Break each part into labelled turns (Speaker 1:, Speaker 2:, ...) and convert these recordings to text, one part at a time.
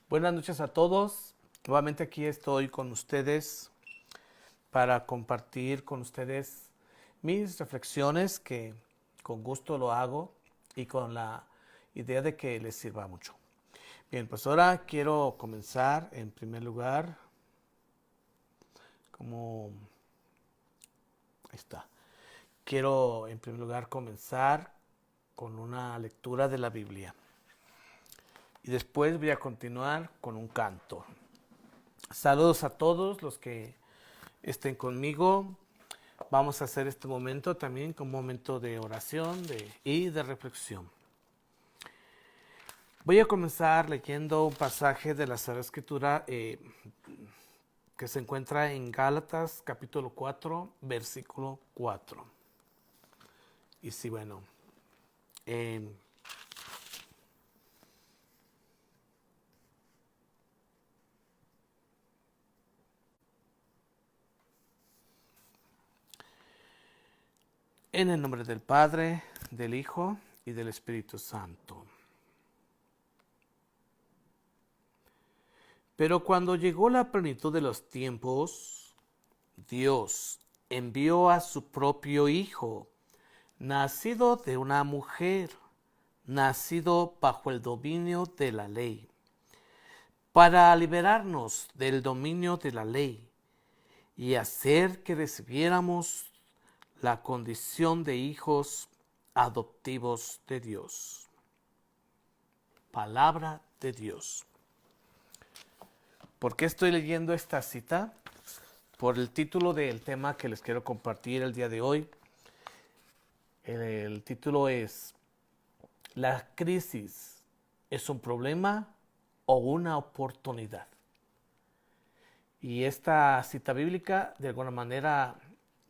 Speaker 1: Buenas noches a todos. Nuevamente aquí estoy con ustedes para compartir con ustedes mis reflexiones, que con gusto lo hago y con la idea de que les sirva mucho. Bien, pues ahora quiero comenzar en primer lugar, como ahí está. Quiero en primer lugar comenzar con una lectura de la Biblia y después voy a continuar con un canto. Saludos a todos los que estén conmigo. Vamos a hacer este momento también como un momento de oración y de reflexión. Voy a comenzar leyendo un pasaje de la Sagrada Escritura que se encuentra en Gálatas capítulo 4, versículo 4. Y sí, bueno, en el nombre del Padre, del Hijo y del Espíritu Santo. Pero cuando llegó la plenitud de los tiempos, Dios envió a su propio Hijo, nacido de una mujer, nacido bajo el dominio de la ley, para liberarnos del dominio de la ley y hacer que recibiéramos la condición de hijos adoptivos de Dios. Palabra de Dios. ¿Por qué estoy leyendo esta cita? Por el título del tema que les quiero compartir el día de hoy. El título es: ¿la crisis es un problema o una oportunidad? Y esta cita bíblica de alguna manera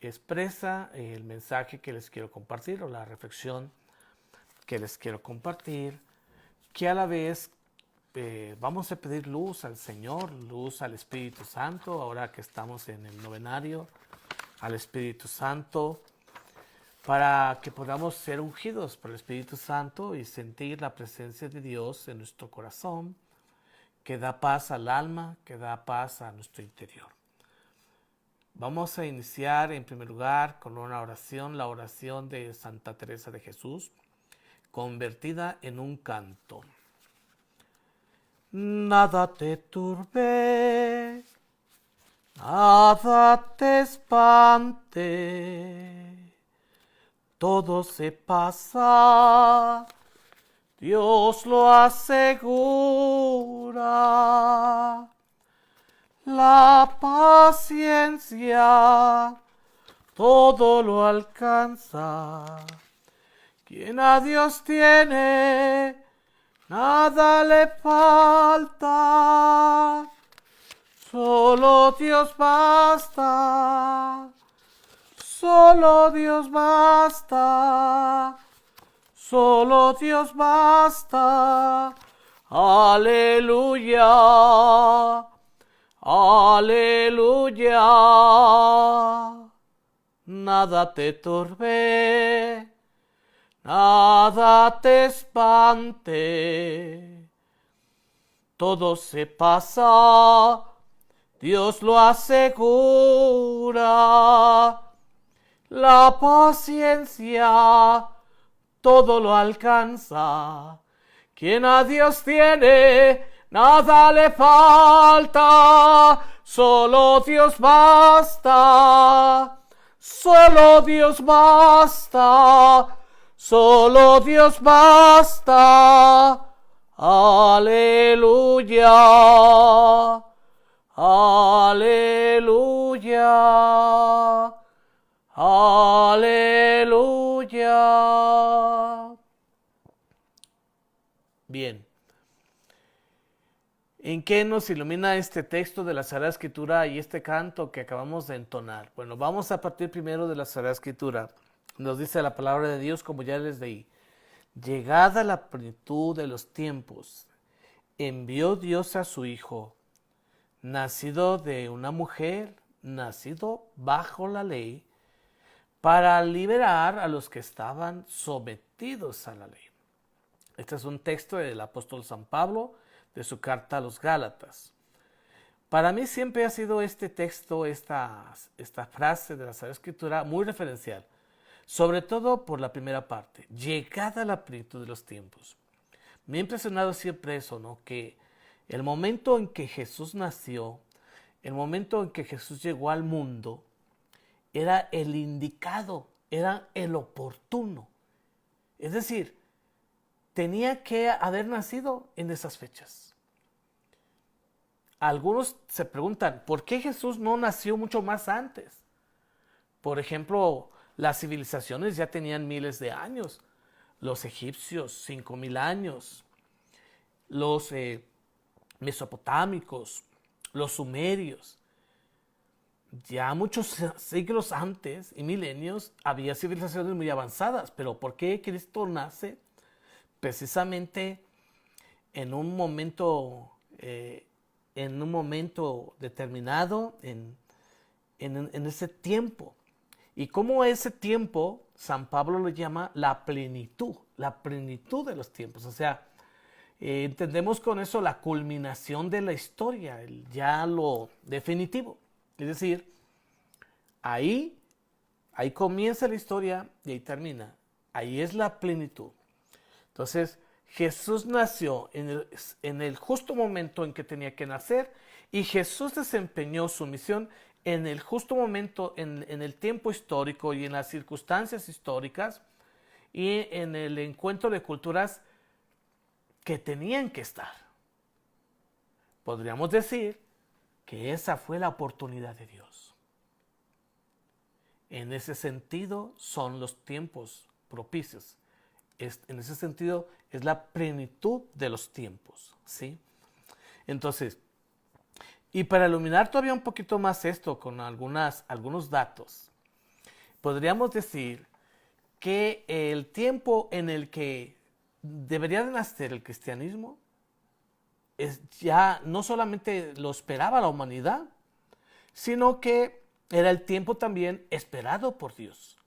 Speaker 1: expresa el mensaje que les quiero compartir, o la reflexión que les quiero compartir, que a la vez vamos a pedir luz al Señor, luz al Espíritu Santo, ahora que estamos en el novenario, al Espíritu Santo, para que podamos ser ungidos por el Espíritu Santo y sentir la presencia de Dios en nuestro corazón, que da paz al alma, que da paz a nuestro interior. Vamos a iniciar en primer lugar con una oración, la oración de Santa Teresa de Jesús, convertida en un canto. Nada te turbe, nada te espante, todo se pasa, Dios lo asegura. La paciencia todo lo alcanza. Quien a Dios tiene, nada le falta. Solo Dios basta. Solo Dios basta. Solo Dios basta. Aleluya. Aleluya. Nada te turbe, nada te espante, todo se pasa, Dios lo asegura. La paciencia todo lo alcanza. Quien a Dios tiene, nada le falta. Solo Dios basta. Solo Dios basta. Solo Dios basta. Aleluya. Aleluya. Aleluya. Bien. ¿En qué nos ilumina este texto de la Sagrada Escritura y este canto que acabamos de entonar? Bueno, vamos a partir primero de la Sagrada Escritura. Nos dice la palabra de Dios, como ya les leí: llegada la plenitud de los tiempos, envió Dios a su Hijo, nacido de una mujer, nacido bajo la ley, para liberar a los que estaban sometidos a la ley. Este es un texto del apóstol San Pablo, de su carta a los Gálatas. Para mí siempre ha sido este texto, esta frase de la Sagrada Escritura muy referencial, sobre todo por la primera parte, llegada a la plenitud de los tiempos. Me ha impresionado siempre eso, ¿no? Que el momento en que Jesús nació, el momento en que Jesús llegó al mundo, era el indicado, era el oportuno. Es decir, tenía que haber nacido en esas fechas. Algunos se preguntan, ¿por qué Jesús no nació mucho más antes? Por ejemplo, las civilizaciones ya tenían miles de años. Los egipcios, 5000 años. Los mesopotámicos, los sumerios. Ya muchos siglos antes y milenios había civilizaciones muy avanzadas. Pero ¿por qué Cristo nace precisamente en un momento determinado, en ese tiempo? Y cómo ese tiempo, San Pablo lo llama la plenitud de los tiempos. O sea, entendemos con eso la culminación de la historia, ya lo definitivo. Es decir, ahí comienza la historia y ahí termina. Ahí es la plenitud. Entonces, Jesús nació en el justo momento en que tenía que nacer, y Jesús desempeñó su misión en el justo momento, en el tiempo histórico y en las circunstancias históricas y en el encuentro de culturas que tenían que estar. Podríamos decir que esa fue la oportunidad de Dios. En ese sentido son los tiempos propicios. En ese sentido es la plenitud de los tiempos, ¿sí? Entonces, y para iluminar todavía un poquito más esto con algunos datos, podríamos decir que el tiempo en el que debería de nacer el cristianismo ya no solamente lo esperaba la humanidad, sino que era el tiempo también esperado por Dios.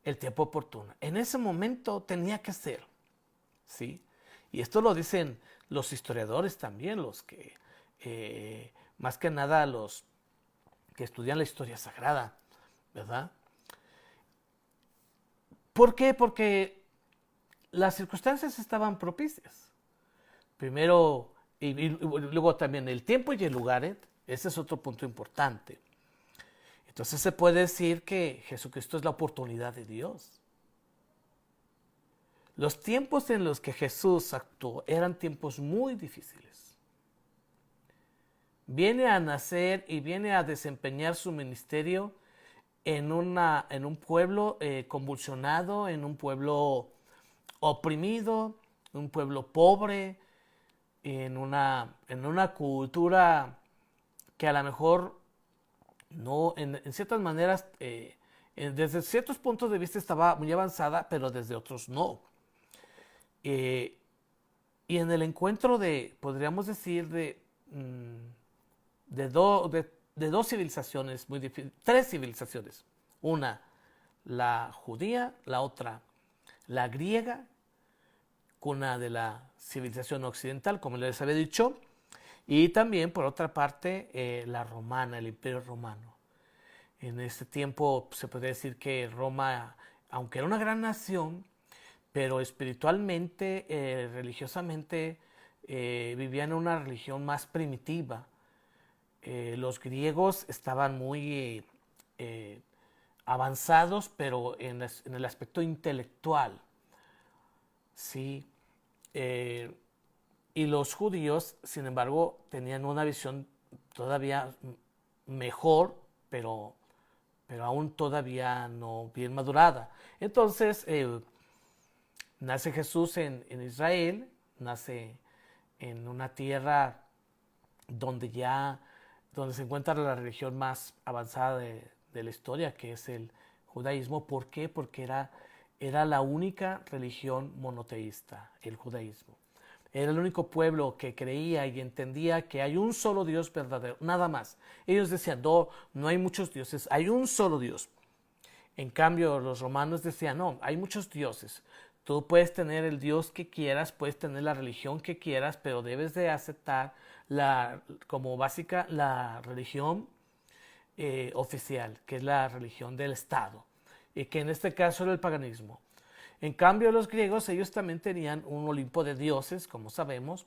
Speaker 1: El tiempo oportuno. En ese momento tenía que ser, ¿sí? Y esto lo dicen los historiadores también, los que, más que nada los que estudian la historia sagrada, ¿verdad? ¿Por qué? Porque las circunstancias estaban propicias. Primero, y luego también el tiempo y el lugar, ese es otro punto importante. Entonces se puede decir que Jesucristo es la oportunidad de Dios. Los tiempos en los que Jesús actuó eran tiempos muy difíciles. Viene a nacer y viene a desempeñar su ministerio en un pueblo convulsionado, en un pueblo oprimido, un pueblo pobre, en una cultura que a lo mejor no, en ciertas maneras, desde ciertos puntos de vista estaba muy avanzada, pero desde otros no. Y en el encuentro podríamos decir, de dos civilizaciones, tres civilizaciones. Una, la judía, la otra, la griega, cuna de la civilización occidental, como les había dicho, y también, por otra parte, la romana, el imperio romano. En ese tiempo se puede decir que Roma, aunque era una gran nación, pero espiritualmente, religiosamente, vivían en una religión más primitiva. Los griegos estaban muy avanzados, pero en el aspecto intelectual, ¿sí? Y los judíos, sin embargo, tenían una visión todavía mejor, pero aún todavía no bien madurada. Entonces, nace Jesús en Israel, nace en una tierra donde se encuentra la religión más avanzada de la historia, que es el judaísmo. ¿Por qué? Porque era la única religión monoteísta, el judaísmo. Era el único pueblo que creía y entendía que hay un solo Dios verdadero, nada más. Ellos decían, no hay muchos dioses, hay un solo Dios. En cambio, los romanos decían, no, hay muchos dioses. Tú puedes tener el Dios que quieras, puedes tener la religión que quieras, pero debes de aceptar como básica la religión oficial, que es la religión del Estado, y que en este caso era el paganismo. En cambio, los griegos, ellos también tenían un Olimpo de dioses, como sabemos,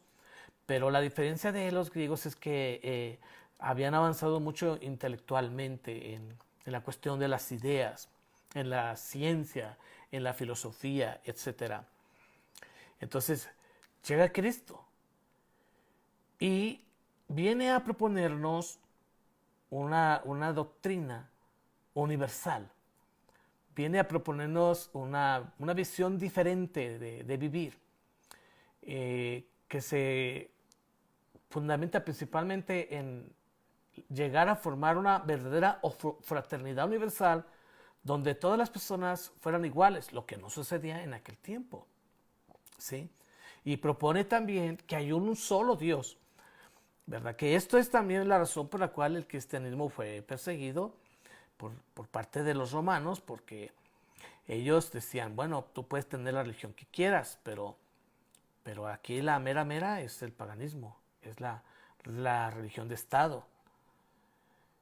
Speaker 1: pero la diferencia de los griegos es que habían avanzado mucho intelectualmente en la cuestión de las ideas, en la ciencia, en la filosofía, etc. Entonces, llega Cristo y viene a proponernos una doctrina universal. Viene a proponernos una visión diferente de vivir, que se fundamenta principalmente en llegar a formar una verdadera fraternidad universal donde todas las personas fueran iguales, lo que no sucedía en aquel tiempo, ¿sí? Y propone también que hay un solo Dios, ¿verdad? Que esto es también la razón por la cual el cristianismo fue perseguido por parte de los romanos, porque ellos decían, bueno, tú puedes tener la religión que quieras, pero aquí la mera es el paganismo, es la religión de Estado.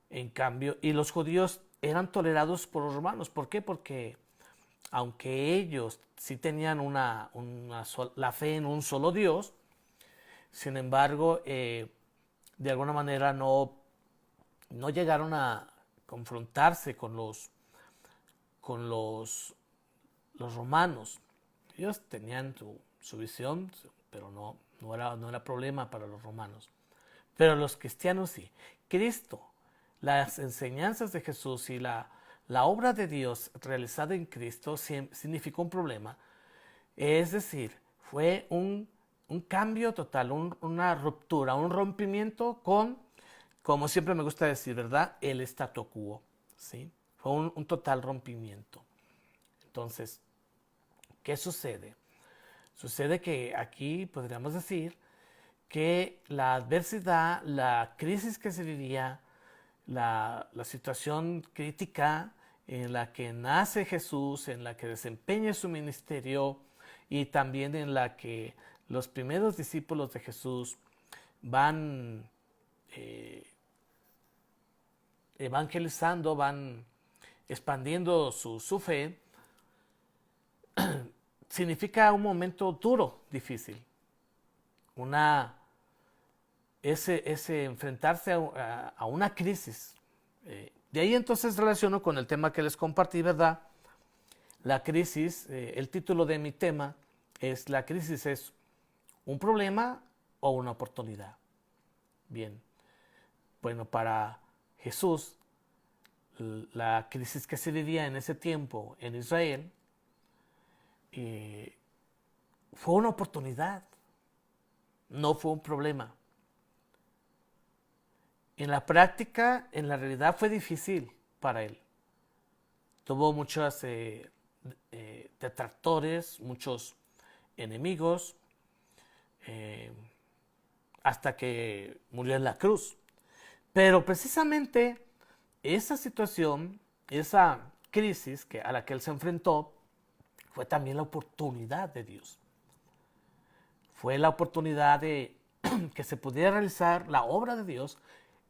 Speaker 1: En cambio, y los judíos eran tolerados por los romanos. ¿Por qué? Porque aunque ellos sí tenían la fe en un solo Dios, sin embargo, de alguna manera no llegaron a confrontarse con los romanos. Ellos tenían su visión, pero no era problema para los romanos. Pero los cristianos sí. Cristo, las enseñanzas de Jesús y la obra de Dios realizada en Cristo significó un problema. Es decir, fue un cambio total, una ruptura, un rompimiento con, como siempre me gusta decir, ¿verdad?, el statu quo, ¿sí? Fue un total rompimiento. Entonces, ¿qué sucede? Sucede que aquí podríamos decir que la adversidad, la crisis que se vivía, la situación crítica en la que nace Jesús, en la que desempeña su ministerio y también en la que los primeros discípulos de Jesús van evangelizando, van expandiendo su fe, significa un momento duro, difícil. Ese enfrentarse a una crisis. De ahí entonces relaciono con el tema que les compartí, ¿verdad? La crisis, el título de mi tema es: la crisis es un problema o una oportunidad. Bien, bueno, para Jesús, la crisis que se vivía en ese tiempo en Israel fue una oportunidad, no fue un problema. En la práctica, en la realidad, fue difícil para él. Tuvo muchos detractores, muchos enemigos, hasta que murió en la cruz. Pero precisamente esa situación, esa crisis a la que él se enfrentó, fue también la oportunidad de Dios. Fue la oportunidad de que se pudiera realizar la obra de Dios,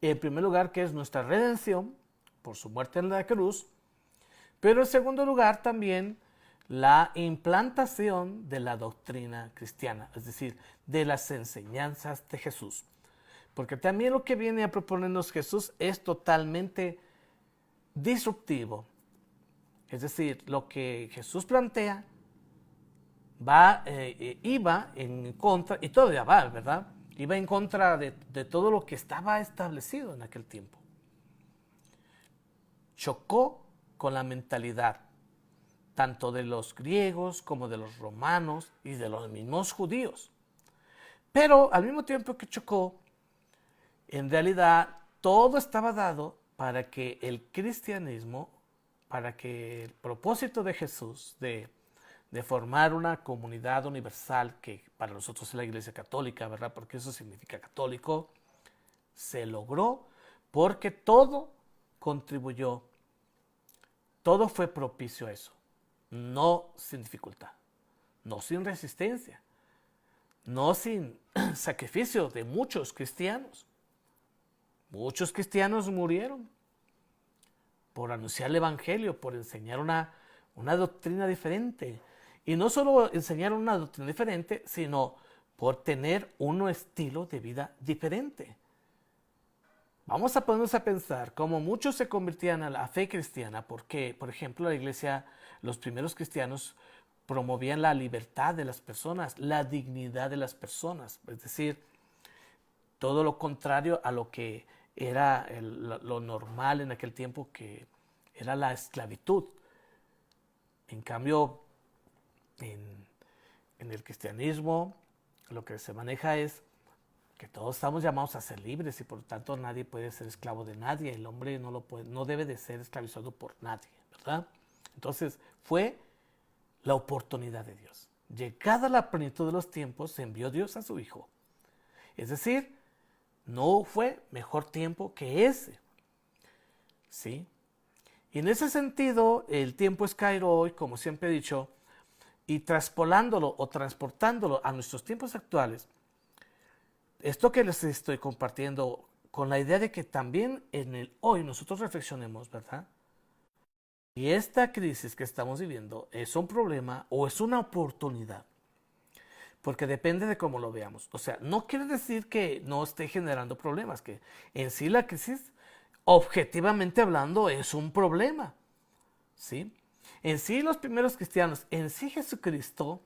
Speaker 1: en primer lugar, que es nuestra redención por su muerte en la cruz, pero en segundo lugar también la implantación de la doctrina cristiana, es decir, de las enseñanzas de Jesús. Porque también lo que viene a proponernos Jesús es totalmente disruptivo. Es decir, lo que Jesús plantea iba en contra, y todavía va, ¿verdad?, iba en contra de todo lo que estaba establecido en aquel tiempo. Chocó con la mentalidad tanto de los griegos como de los romanos y de los mismos judíos. Pero al mismo tiempo que chocó, en realidad todo estaba dado para que el cristianismo, para que el propósito de Jesús de formar una comunidad universal, que para nosotros es la Iglesia Católica, ¿verdad?, porque eso significa católico, se logró porque todo contribuyó, todo fue propicio a eso, no sin dificultad. no sin resistencia, no sin sacrificio de muchos cristianos. Muchos cristianos murieron por anunciar el evangelio, por enseñar una doctrina diferente. Y no solo enseñar una doctrina diferente, sino por tener un estilo de vida diferente. Vamos a ponernos a pensar cómo muchos se convertían a la fe cristiana porque, por ejemplo, la iglesia, los primeros cristianos promovían la libertad de las personas, la dignidad de las personas, es decir, todo lo contrario a lo que era lo normal en aquel tiempo, que era la esclavitud. En cambio, en el cristianismo, lo que se maneja es que todos estamos llamados a ser libres y por lo tanto nadie puede ser esclavo de nadie. El hombre no debe de ser esclavizado por nadie, ¿verdad? Entonces fue la oportunidad de Dios. Llegada la plenitud de los tiempos, envió Dios a su Hijo. Es decir, no fue mejor tiempo que ese. ¿Sí? Y en ese sentido, el tiempo es Cairo hoy, como siempre he dicho, y traspolándolo o transportándolo a nuestros tiempos actuales, esto que les estoy compartiendo con la idea de que también en el hoy nosotros reflexionemos, ¿verdad? Y esta crisis que estamos viviendo es un problema o es una oportunidad, porque depende de cómo lo veamos. O sea, no quiere decir que no esté generando problemas, que en sí la crisis, objetivamente hablando, es un problema, ¿sí? En sí los primeros cristianos, en sí Jesucristo,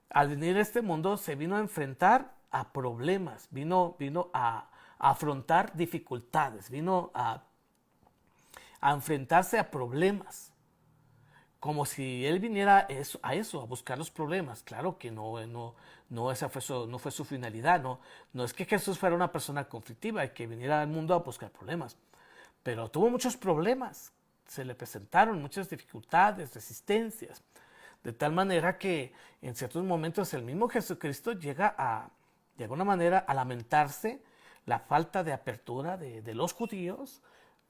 Speaker 1: al venir a este mundo, se vino a enfrentar a problemas, vino a afrontar dificultades, vino a enfrentarse a problemas, como si él viniera a buscar los problemas. Claro que esa no fue su finalidad, no es que Jesús fuera una persona conflictiva y que viniera al mundo a buscar problemas, pero tuvo muchos problemas, se le presentaron muchas dificultades, resistencias, de tal manera que en ciertos momentos el mismo Jesucristo llega de alguna manera a lamentarse la falta de apertura de los judíos,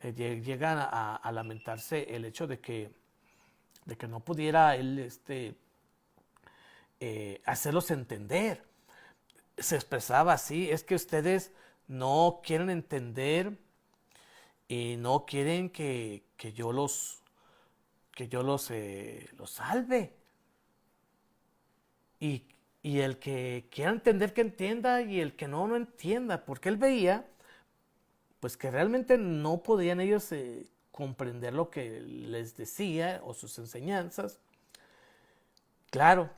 Speaker 1: llegan a lamentarse el hecho de que no pudiera él hacerlos entender. Se expresaba así: es que ustedes no quieren entender y no quieren que yo los salve. Y el que quiera entender, que entienda, y el que no entienda, porque él veía pues que realmente no podían ellos comprender lo que les decía o sus enseñanzas. Claro,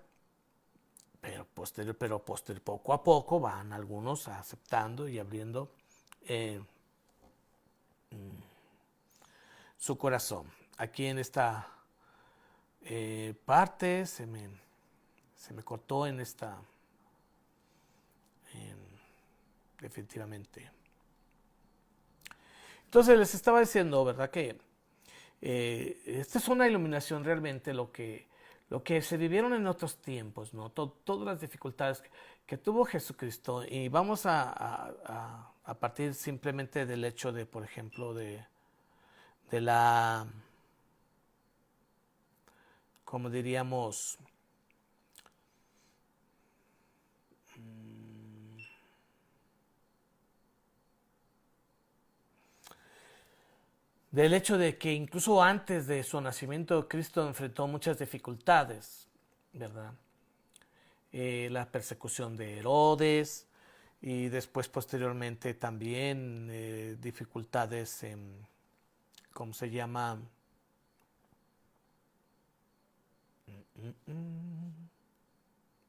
Speaker 1: pero poco a poco van algunos aceptando y abriendo su corazón. Aquí en esta parte se me cortó en esta, definitivamente. Entonces les estaba diciendo, ¿verdad? Que esta es una iluminación realmente lo que se vivieron en otros tiempos, ¿no? Todas las dificultades que tuvo Jesucristo. Y vamos a partir simplemente del hecho de, por ejemplo, de la, como diríamos, del hecho de que incluso antes de su nacimiento Cristo enfrentó muchas dificultades, ¿verdad? La persecución de Herodes y después posteriormente también dificultades en, ¿cómo se llama?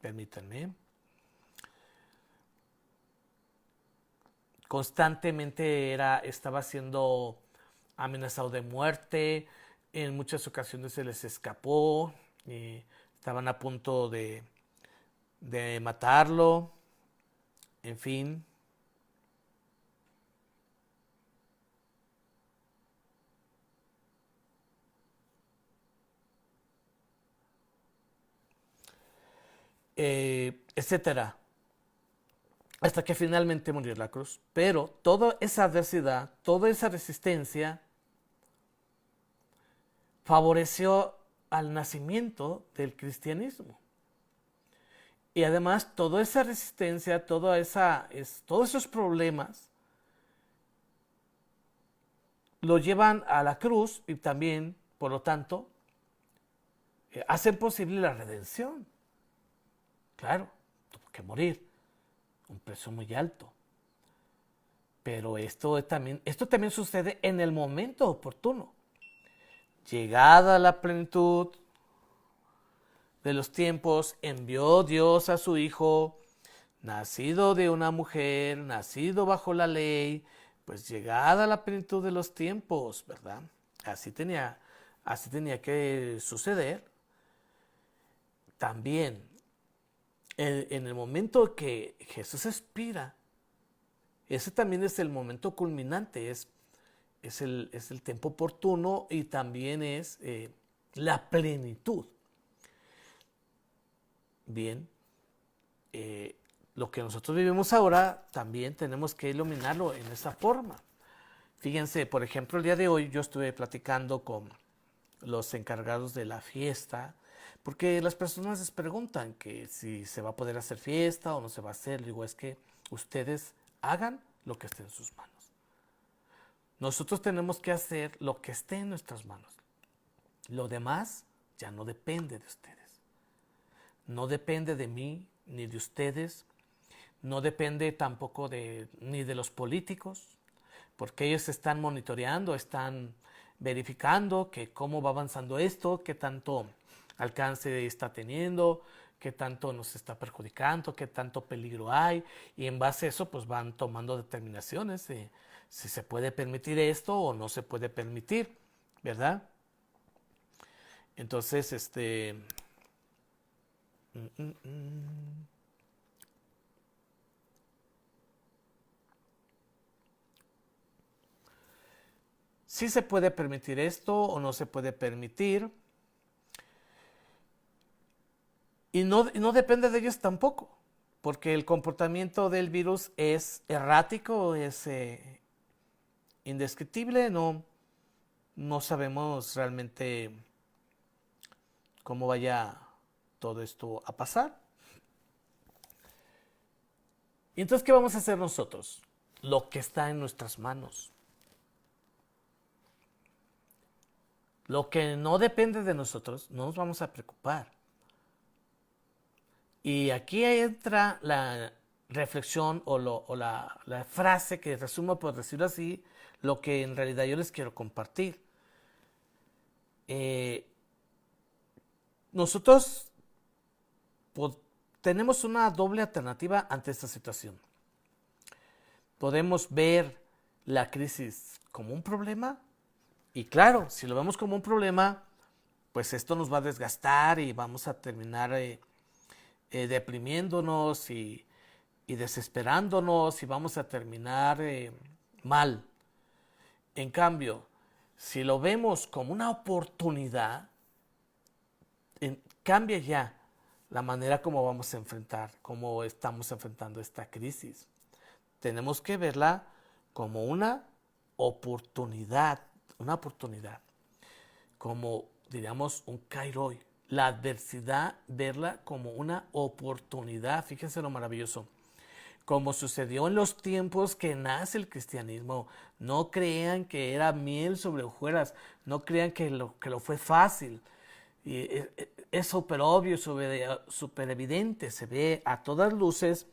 Speaker 1: Permítanme. Constantemente estaba siendo amenazado de muerte, en muchas ocasiones se les escapó, estaban a punto de matarlo, en fin. Etcétera, hasta que finalmente murió en la cruz. Pero toda esa adversidad, toda esa resistencia favoreció al nacimiento del cristianismo. Y además toda esa resistencia, todos esos problemas lo llevan a la cruz y también, por lo tanto, hacen posible la redención. Claro, tuvo que morir, un precio muy alto. Pero esto también sucede en el momento oportuno. Llegada la plenitud de los tiempos, envió Dios a su Hijo, nacido de una mujer, nacido bajo la ley, pues llegada la plenitud de los tiempos, ¿verdad? Así tenía que suceder. También, en el momento que Jesús expira, ese también es el momento culminante, es el tiempo oportuno y también es la plenitud. Bien, lo que nosotros vivimos ahora también tenemos que iluminarlo en esa forma. Fíjense, por ejemplo, el día de hoy yo estuve platicando con los encargados de la fiesta, porque las personas les preguntan que si se va a poder hacer fiesta o no se va a hacer. Digo, es que ustedes hagan lo que esté en sus manos. Nosotros tenemos que hacer lo que esté en nuestras manos. Lo demás ya no depende de ustedes. No depende de mí ni de ustedes. No depende tampoco ni de los políticos, porque ellos están monitoreando, están verificando que cómo va avanzando esto, qué tanto alcance está teniendo, qué tanto nos está perjudicando, qué tanto peligro hay, y en base a eso pues van tomando determinaciones de si se puede permitir esto o no se puede permitir, ¿verdad? Entonces, si se puede permitir esto o no se puede permitir. Y no depende de ellos tampoco, porque el comportamiento del virus es errático, es indescriptible, no sabemos realmente cómo vaya todo esto a pasar. ¿Y entonces qué vamos a hacer nosotros? Lo que está en nuestras manos. Lo que no depende de nosotros, no nos vamos a preocupar. Y aquí entra la reflexión o la frase que resumo, por decirlo así, lo que en realidad yo les quiero compartir. Nosotros tenemos una doble alternativa ante esta situación. Podemos ver la crisis como un problema y claro, si lo vemos como un problema, pues esto nos va a desgastar y vamos a terminar deprimiéndonos y desesperándonos y vamos a terminar mal. En cambio, si lo vemos como una oportunidad, cambia ya la manera como vamos a enfrentar, cómo estamos enfrentando esta crisis. Tenemos que verla como una oportunidad, como diríamos un kairoi. La adversidad, verla como una oportunidad. Fíjense lo maravilloso. Como sucedió en los tiempos que nace el cristianismo. No crean que era miel sobre hojuelas. No crean que lo fue fácil. Y es súper obvio, súper evidente. Se ve a todas luces.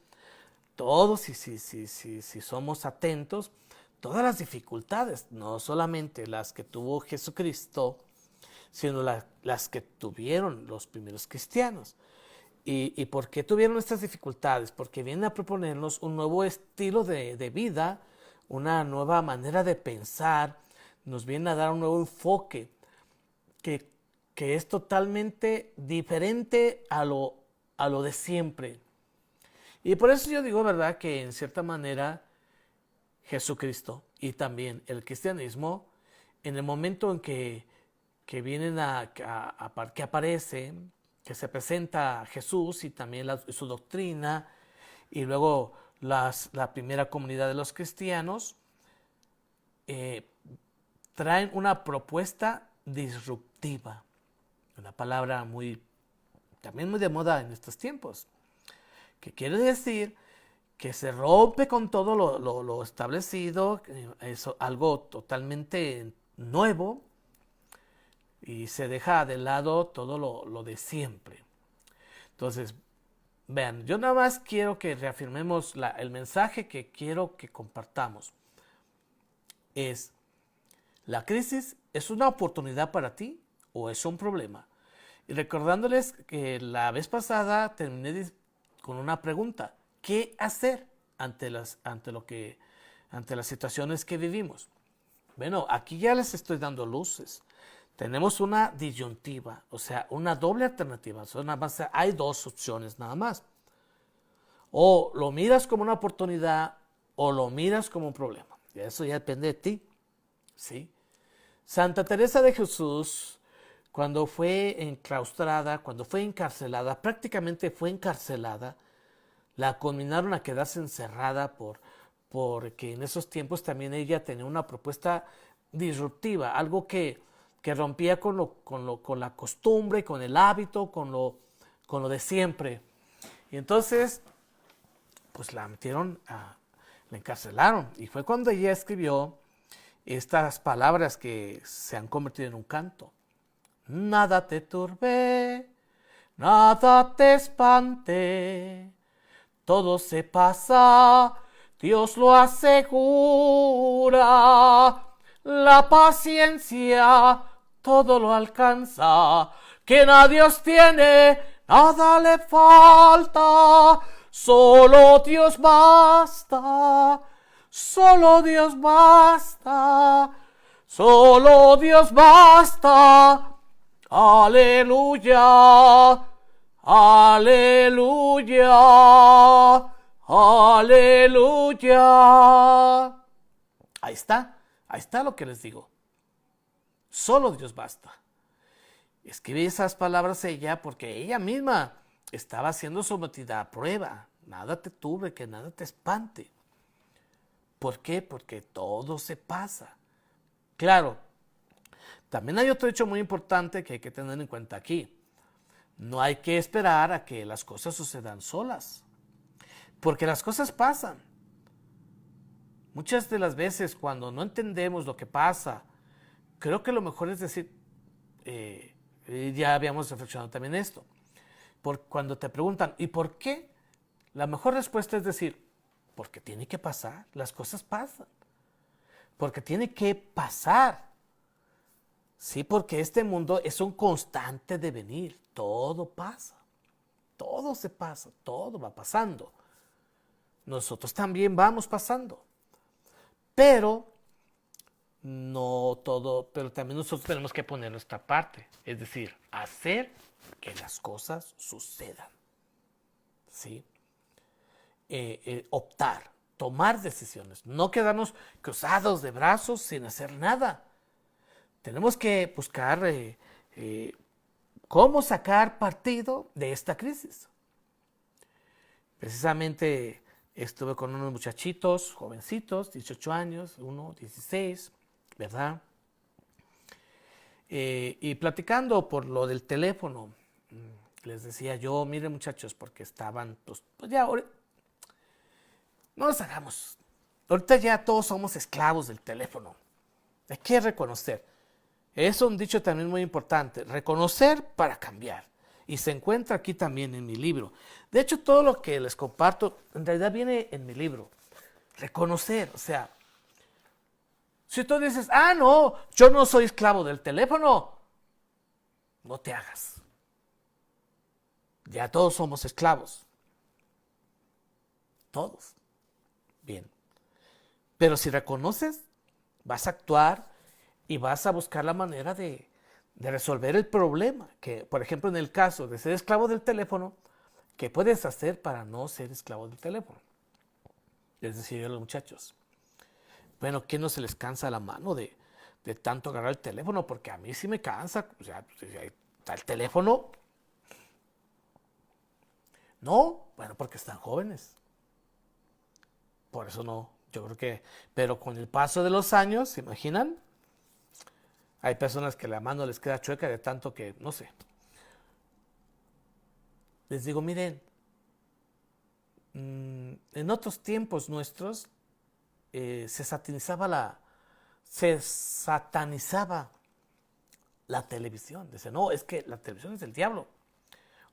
Speaker 1: Todos, si somos atentos, todas las dificultades. No solamente las que tuvo Jesucristo, sino las que tuvieron los primeros cristianos. ¿Y por qué tuvieron estas dificultades? Porque vienen a proponernos un nuevo estilo de vida, una nueva manera de pensar, nos vienen a dar un nuevo enfoque que es totalmente diferente a lo de siempre. Y por eso yo digo, ¿verdad?, que en cierta manera Jesucristo y también el cristianismo, en el momento en que vienen que aparece, que se presenta Jesús y también su doctrina, y luego la primera comunidad de los cristianos, traen una propuesta disruptiva, una palabra también muy de moda en estos tiempos. que quiere decir que se rompe con todo lo establecido, es algo totalmente nuevo, y se deja de lado todo lo de siempre. Entonces, vean, yo nada más quiero que reafirmemos el mensaje que quiero que compartamos. Es, ¿la crisis es una oportunidad para ti o es un problema? Y recordándoles que la vez pasada terminé con una pregunta. ¿Qué hacer ante las situaciones que vivimos? Bueno, aquí ya les estoy dando luces. Tenemos una disyuntiva, o sea, una doble alternativa. Hay dos opciones nada más. O lo miras como una oportunidad o lo miras como un problema. Y eso ya depende de ti. ¿Sí? Santa Teresa de Jesús, cuando fue enclaustrada, cuando fue encarcelada, prácticamente fue encarcelada, la conminaron a quedarse encerrada porque en esos tiempos también ella tenía una propuesta disruptiva, algo que rompía con la costumbre, con el hábito, con lo de siempre. Y entonces, pues la encarcelaron. Y fue cuando ella escribió estas palabras que se han convertido en un canto. Nada te turbe, nada te espante, todo se pasa, Dios lo asegura, la paciencia todo lo alcanza, quien a Dios tiene, nada le falta, solo Dios basta, solo Dios basta, solo Dios basta. Aleluya, aleluya, aleluya. Ahí está lo que les digo. Solo Dios basta. Escribe esas palabras ella porque ella misma estaba siendo sometida a prueba. Nada te turbe, que nada te espante. ¿Por qué? Porque todo se pasa. Claro, también hay otro hecho muy importante que hay que tener en cuenta aquí. No hay que esperar a que las cosas sucedan solas, porque las cosas pasan. Muchas de las veces cuando no entendemos lo que pasa, creo que lo mejor es decir, ya habíamos reflexionado también esto, cuando te preguntan, ¿y por qué? La mejor respuesta es decir, porque tiene que pasar, las cosas pasan, porque tiene que pasar. Sí, porque este mundo es un constante devenir, todo pasa, todo se pasa, todo va pasando. Nosotros también vamos pasando, pero no todo, pero también nosotros tenemos que poner nuestra parte, es decir, hacer que las cosas sucedan, ¿sí? Optar, tomar decisiones, no quedarnos cruzados de brazos sin hacer nada. Tenemos que buscar cómo sacar partido de esta crisis. Precisamente estuve con unos muchachitos, jovencitos, 18 años, uno 16, ¿verdad? Y platicando por lo del teléfono, les decía yo, miren muchachos, porque estaban, pues ya, no nos hagamos. Ahorita ya todos somos esclavos del teléfono. Hay que reconocer. Es un dicho también muy importante, reconocer para cambiar. Y se encuentra aquí también en mi libro. De hecho, todo lo que les comparto en realidad viene en mi libro. Reconocer, o sea, si tú dices, no, yo no soy esclavo del teléfono, no te hagas. Ya todos somos esclavos. Todos. Bien. Pero si reconoces, vas a actuar y vas a buscar la manera de resolver el problema. Que, por ejemplo, en el caso de ser esclavo del teléfono, ¿qué puedes hacer para no ser esclavo del teléfono? Les decía yo a los muchachos, bueno, ¿qué no se les cansa la mano de tanto agarrar el teléfono? Porque a mí sí me cansa. O sea, está el teléfono. No, bueno, porque están jóvenes. Por eso no, yo creo que, pero con el paso de los años, ¿se imaginan? Hay personas que la mano les queda chueca de tanto que, no sé. Les digo, miren, en otros tiempos nuestros se satanizaba la televisión. Dice, no, es que la televisión es del diablo.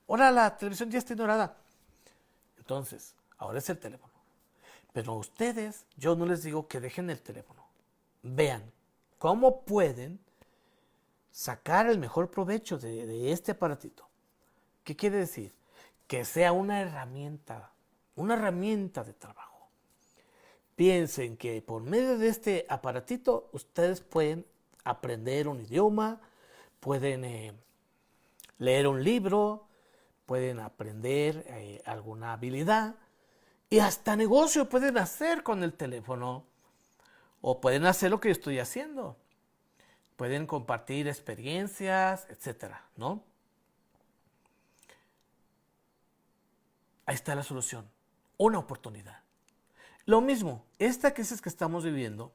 Speaker 1: Ahora la televisión ya está ignorada. Entonces, ahora es el teléfono. Pero ustedes, yo no les digo que dejen el teléfono. Vean cómo pueden sacar el mejor provecho de este aparatito. ¿Qué quiere decir? Que sea una herramienta de trabajo. Piensen que por medio de este aparatito ustedes pueden aprender un idioma, pueden leer un libro, pueden aprender alguna habilidad y hasta negocio pueden hacer con el teléfono o pueden hacer lo que yo estoy haciendo. Pueden compartir experiencias, etcétera, ¿no? Ahí está la solución, una oportunidad. Lo mismo, esta crisis que estamos viviendo,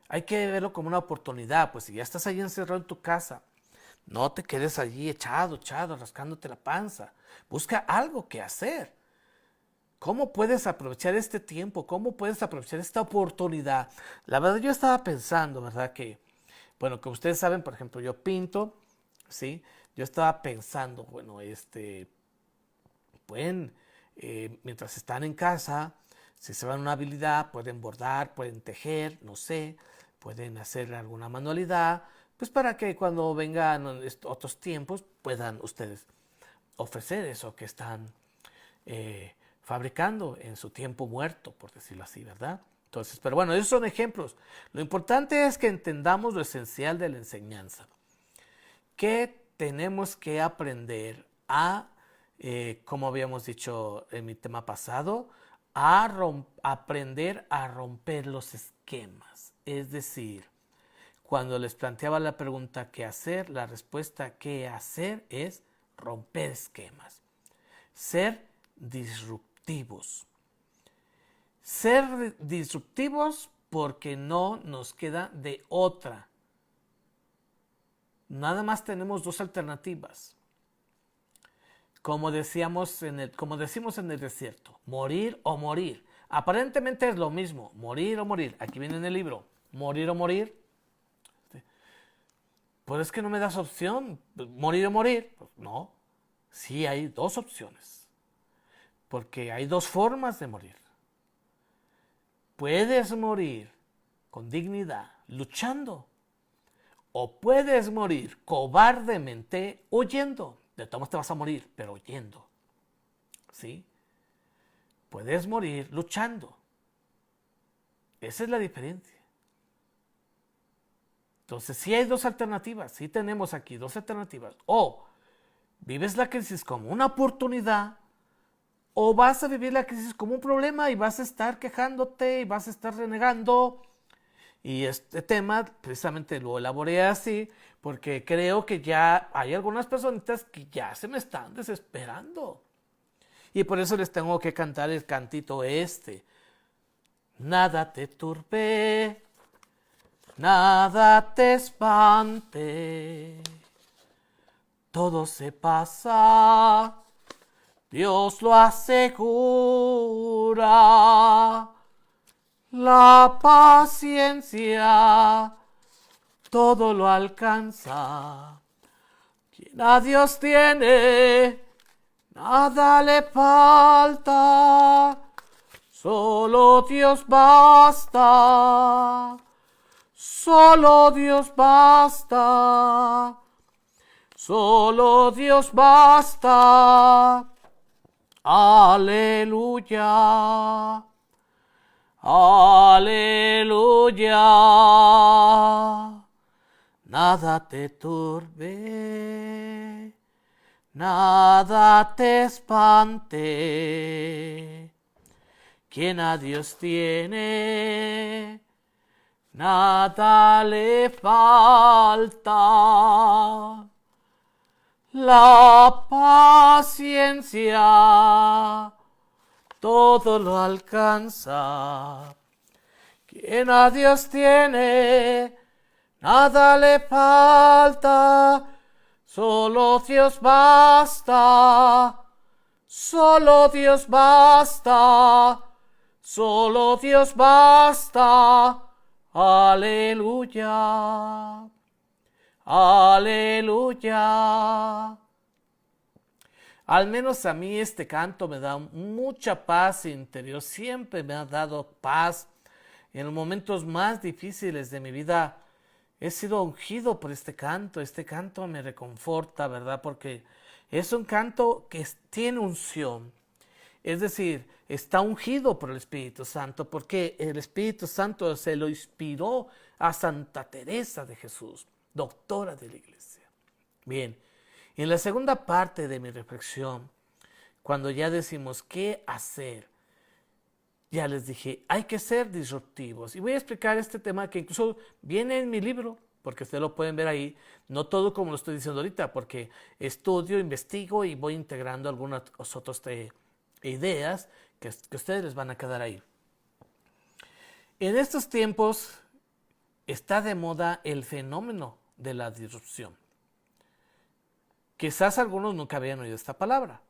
Speaker 1: hay que verlo como una oportunidad. Pues si ya estás ahí encerrado en tu casa, no te quedes allí echado, rascándote la panza. Busca algo que hacer. ¿Cómo puedes aprovechar este tiempo? ¿Cómo puedes aprovechar esta oportunidad? La verdad, yo estaba pensando, ¿verdad? Que, bueno, como ustedes saben, por ejemplo, yo pinto, ¿sí? Yo estaba pensando, bueno, pueden, mientras están en casa, si se van una habilidad, pueden bordar, pueden tejer, no sé, pueden hacer alguna manualidad, pues para que cuando vengan otros tiempos puedan ustedes ofrecer eso que están fabricando en su tiempo muerto, por decirlo así, ¿verdad? Entonces, pero bueno, esos son ejemplos. Lo importante es que entendamos lo esencial de la enseñanza. ¿Qué tenemos que aprender como habíamos dicho en mi tema pasado, aprender a romper los esquemas? Es decir, cuando les planteaba la pregunta ¿qué hacer?, la respuesta ¿qué hacer? Es romper esquemas. Ser disruptivos. Ser disruptivos porque no nos queda de otra. Nada más tenemos dos alternativas. Como decimos en el desierto, morir o morir. Aparentemente es lo mismo, morir o morir. Aquí viene en el libro, morir o morir. Pues es que no me das opción, morir o morir. Pues no, sí hay dos opciones. Porque hay dos formas de morir. Puedes morir con dignidad, luchando. O puedes morir cobardemente, huyendo. De todos modos te vas a morir, pero huyendo. ¿Sí? Puedes morir luchando. Esa es la diferencia. Entonces, sí hay dos alternativas. Sí tenemos aquí dos alternativas. O vives la crisis como una oportunidad, o vas a vivir la crisis como un problema y vas a estar quejándote y vas a estar renegando. Y este tema precisamente lo elaboré así porque creo que ya hay algunas personitas que ya se me están desesperando. Y por eso les tengo que cantar el cantito este. Nada te turbe, nada te espante, todo se pasa, Dios lo asegura. La paciencia todo lo alcanza. Quien a Dios tiene, nada le falta. Solo Dios basta. Solo Dios basta. Solo Dios basta. Aleluya. Aleluya. Nada te turbe, nada te espante. Quien a Dios tiene, nada le falta. La paciencia todo lo alcanza. Quien a Dios tiene, nada le falta. Solo Dios basta. Solo Dios basta, solo Dios basta. Aleluya, aleluya. Al menos a mí este canto me da mucha paz interior, siempre me ha dado paz. En los momentos más difíciles de mi vida he sido ungido por este canto me reconforta, ¿verdad? Porque es un canto que tiene unción, es decir, está ungido por el Espíritu Santo, porque el Espíritu Santo se lo inspiró a Santa Teresa de Jesús, doctora de la Iglesia. Bien, en la segunda parte de mi reflexión, cuando ya decimos qué hacer, ya les dije, hay que ser disruptivos. Y voy a explicar este tema que incluso viene en mi libro, porque ustedes lo pueden ver ahí, no todo como lo estoy diciendo ahorita, porque estudio, investigo y voy integrando algunas otras ideas que ustedes les van a quedar ahí. En estos tiempos está de moda el fenómeno de la disrupción. Quizás algunos nunca habían oído esta palabra,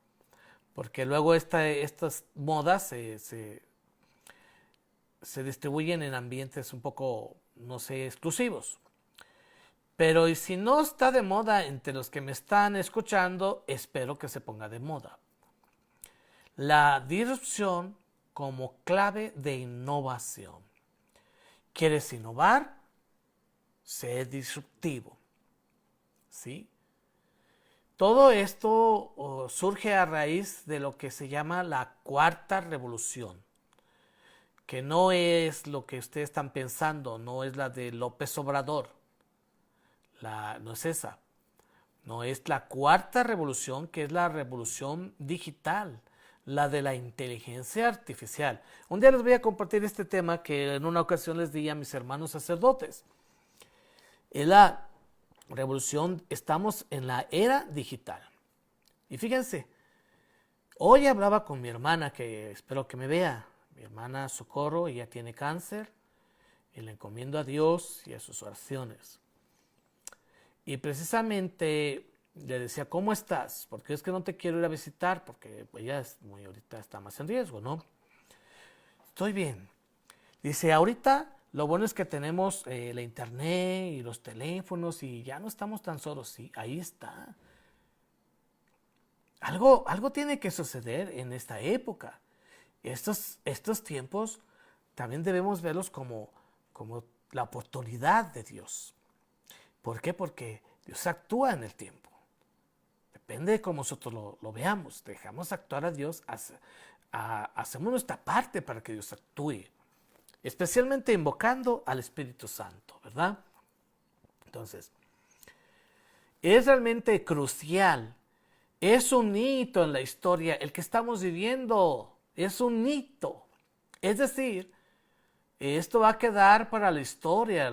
Speaker 1: porque luego estas modas se distribuyen en ambientes un poco, no sé, exclusivos. Pero y si no está de moda entre los que me están escuchando, espero que se ponga de moda. La disrupción como clave de innovación. ¿Quieres innovar? Sé disruptivo. ¿Sí? Todo esto surge a raíz de lo que se llama la cuarta revolución, que no es lo que ustedes están pensando, no es la de López Obrador, no es esa, no es la cuarta revolución, que es la revolución digital, la de la inteligencia artificial. Un día les voy a compartir este tema que en una ocasión les di a mis hermanos sacerdotes. Es la revolución, estamos en la era digital. Y fíjense, hoy hablaba con mi hermana, que espero que me vea, mi hermana Socorro, ella tiene cáncer, y le encomiendo a Dios y a sus oraciones. Y precisamente le decía, ¿cómo estás? Porque es que no te quiero ir a visitar, porque ella ahorita está más en riesgo, ¿no? Estoy bien. Dice, ahorita lo bueno es que tenemos la internet y los teléfonos y ya no estamos tan solos. Sí, ahí está. Algo tiene que suceder en esta época. Estos tiempos también debemos verlos como la oportunidad de Dios. ¿Por qué? Porque Dios actúa en el tiempo. Depende de cómo nosotros lo veamos. Dejamos actuar a Dios, hacemos nuestra parte para que Dios actúe. Especialmente invocando al Espíritu Santo, ¿verdad? Entonces, es realmente crucial. Es un hito en la historia el que estamos viviendo. Es un hito. Es decir, esto va a quedar para la historia. A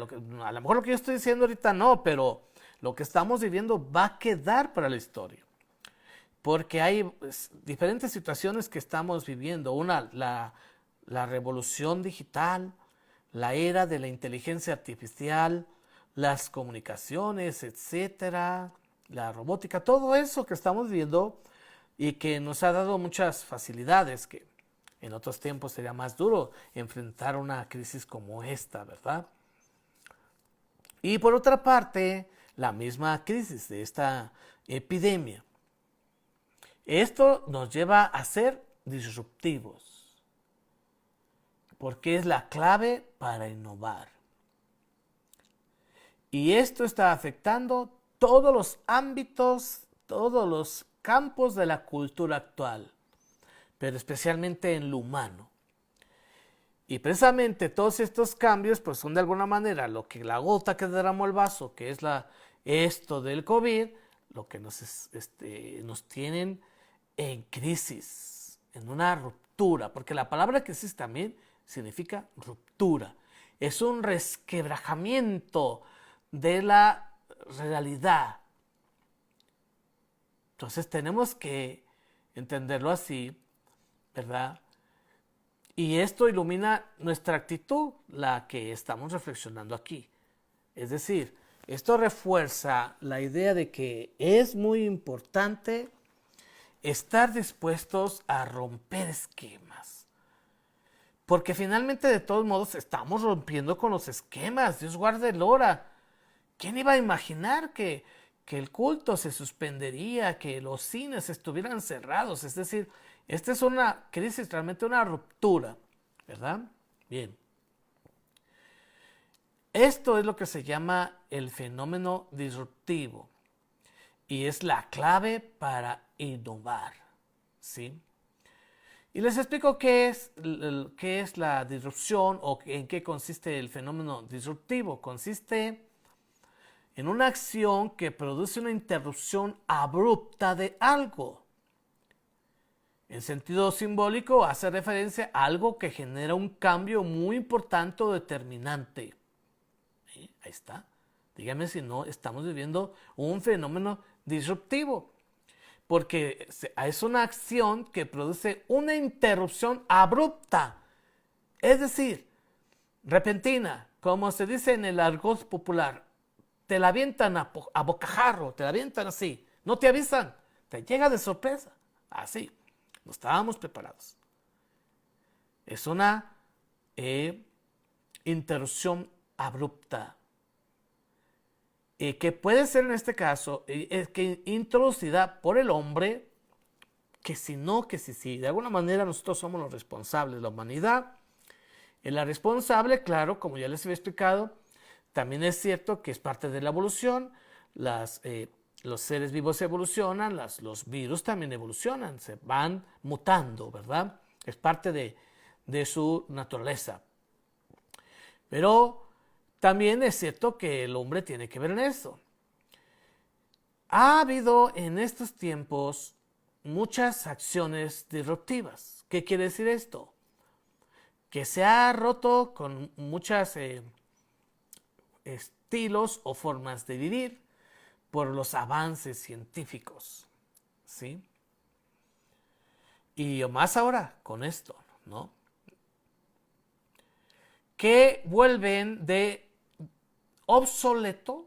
Speaker 1: lo mejor lo que yo estoy diciendo ahorita no, pero lo que estamos viviendo va a quedar para la historia. Porque hay diferentes situaciones que estamos viviendo. Una, la revolución digital, la era de la inteligencia artificial, las comunicaciones, etcétera, la robótica, todo eso que estamos viviendo y que nos ha dado muchas facilidades, que en otros tiempos sería más duro enfrentar una crisis como esta, ¿verdad? Y por otra parte, la misma crisis de esta epidemia. Esto nos lleva a ser disruptivos, porque es la clave para innovar. Y esto está afectando todos los ámbitos, todos los campos de la cultura actual, pero especialmente en lo humano. Y precisamente todos estos cambios pues son de alguna manera lo que la gota que derramó el vaso, que es esto del COVID, lo que nos tienen en crisis, en una ruptura, porque la palabra crisis también significa ruptura. Es un resquebrajamiento de la realidad. Entonces tenemos que entenderlo así, ¿verdad? Y esto ilumina nuestra actitud, la que estamos reflexionando aquí. Es decir, esto refuerza la idea de que es muy importante estar dispuestos a romper esquemas. Porque finalmente, de todos modos, estamos rompiendo con los esquemas. Dios guarde el hora. ¿Quién iba a imaginar que el culto se suspendería, que los cines estuvieran cerrados? Es decir, esta es una crisis, realmente una ruptura, ¿verdad? Bien. Esto es lo que se llama el fenómeno disruptivo y es la clave para innovar, ¿sí? Y les explico qué es la disrupción o en qué consiste el fenómeno disruptivo. Consiste en una acción que produce una interrupción abrupta de algo. En sentido simbólico, hace referencia a algo que genera un cambio muy importante o determinante. ¿Sí? Ahí está. Dígame si no estamos viviendo un fenómeno disruptivo. Porque es una acción que produce una interrupción abrupta. Es decir, repentina, como se dice en el argot popular. Te la avientan a bocajarro, te la avientan así. No te avisan, te llega de sorpresa. Así. No estábamos preparados. Es una interrupción abrupta. Que puede ser en este caso que introducida por el hombre, que si no, que si sí. De alguna manera nosotros somos los responsables. La humanidad es la responsable, claro, como ya les había explicado. También es cierto que es parte de la evolución. Los seres vivos evolucionan, los virus también evolucionan, se van mutando, ¿verdad? Es parte de su naturaleza. Pero también es cierto que el hombre tiene que ver en eso. Ha habido en estos tiempos muchas acciones disruptivas. ¿Qué quiere decir esto? Que se ha roto con muchos estilos o formas de vivir por los avances científicos, ¿sí? Y más ahora con esto, ¿no? Que vuelven de obsoleto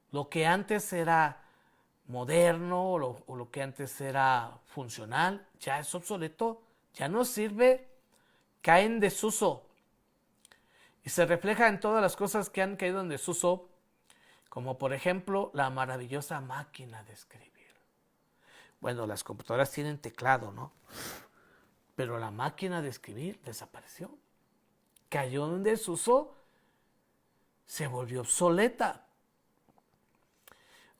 Speaker 1: lo que antes era moderno o lo que antes era funcional, ya es obsoleto, ya no sirve, cae en desuso. Y se refleja en todas las cosas que han caído en desuso, como por ejemplo la maravillosa máquina de escribir. Bueno, las computadoras tienen teclado, ¿no? Pero la máquina de escribir desapareció. Cayó en desuso, se volvió obsoleta.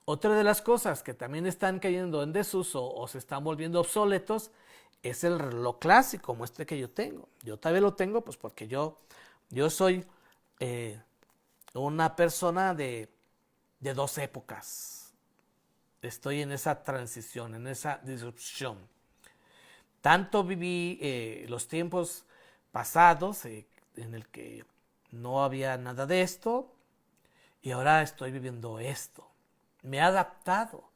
Speaker 1: Otra de las cosas que también están cayendo en desuso o se están volviendo obsoletos es el reloj clásico, como este que yo tengo. Yo todavía lo tengo pues porque yo soy una persona de dos épocas. Estoy en esa transición, en esa disrupción. Tanto viví los tiempos pasados en el que no había nada de esto y ahora estoy viviendo esto. Me he adaptado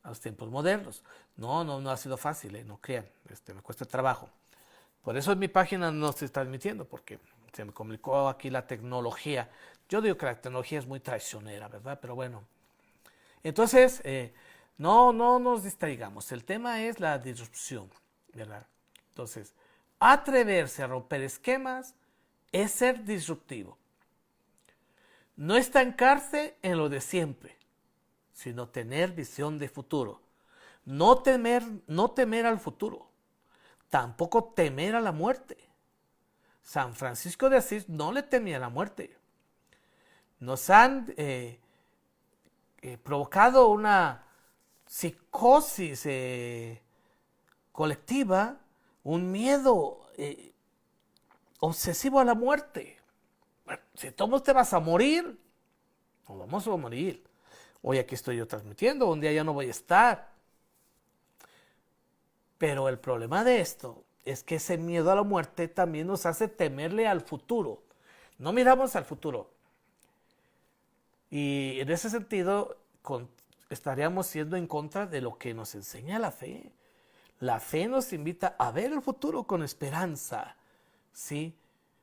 Speaker 1: a los tiempos modernos. No ha sido fácil, no crean, me cuesta trabajo. Por eso en mi página no se está admitiendo, porque se me complicó aquí la tecnología. Yo digo que la tecnología es muy traicionera, ¿verdad? Pero bueno. Entonces, no nos distraigamos. El tema es la disrupción, ¿verdad? Entonces, atreverse a romper esquemas es ser disruptivo. No estancarse en lo de siempre, sino tener visión de futuro. No temer al futuro. Tampoco temer a la muerte. San Francisco de Asís no le temía a la muerte. Nos han provocado una psicosis colectiva, un miedo obsesivo a la muerte. Bueno, si todos te vas a morir, nos vamos a morir. Hoy aquí estoy yo transmitiendo, un día ya no voy a estar. Pero el problema de esto es que ese miedo a la muerte también nos hace temerle al futuro. No miramos al futuro. Y en ese sentido estaríamos siendo en contra de lo que nos enseña la fe. La fe nos invita a ver el futuro con esperanza, ¿sí?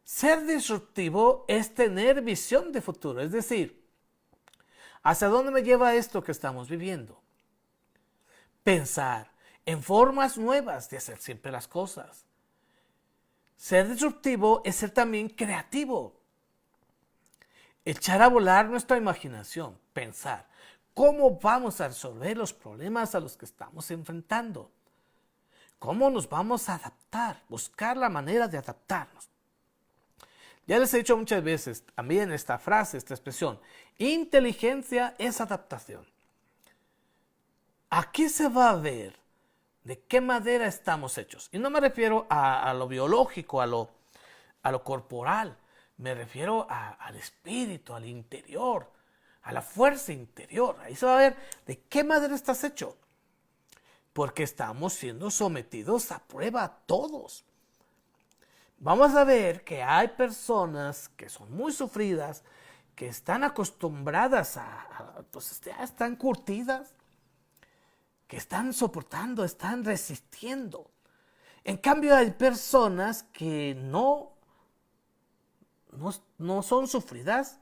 Speaker 1: Ser disruptivo es tener visión de futuro, es decir, ¿hacia dónde me lleva esto que estamos viviendo? Pensar, en formas nuevas de hacer siempre las cosas. Ser disruptivo es ser también creativo. Echar a volar nuestra imaginación, pensar cómo vamos a resolver los problemas a los que estamos enfrentando. ¿Cómo nos vamos a adaptar? Buscar la manera de adaptarnos. Ya les he dicho muchas veces, también esta frase, esta expresión, inteligencia es adaptación. Aquí se va a ver de qué madera estamos hechos. Y no me refiero a lo biológico, a lo corporal. Me refiero al espíritu, al interior, a la fuerza interior. Ahí se va a ver de qué madera estás hecho. Porque estamos siendo sometidos a prueba todos. Vamos a ver que hay personas que son muy sufridas, que están acostumbradas pues ya están curtidas, que están soportando, están resistiendo. En cambio hay personas que no son sufridas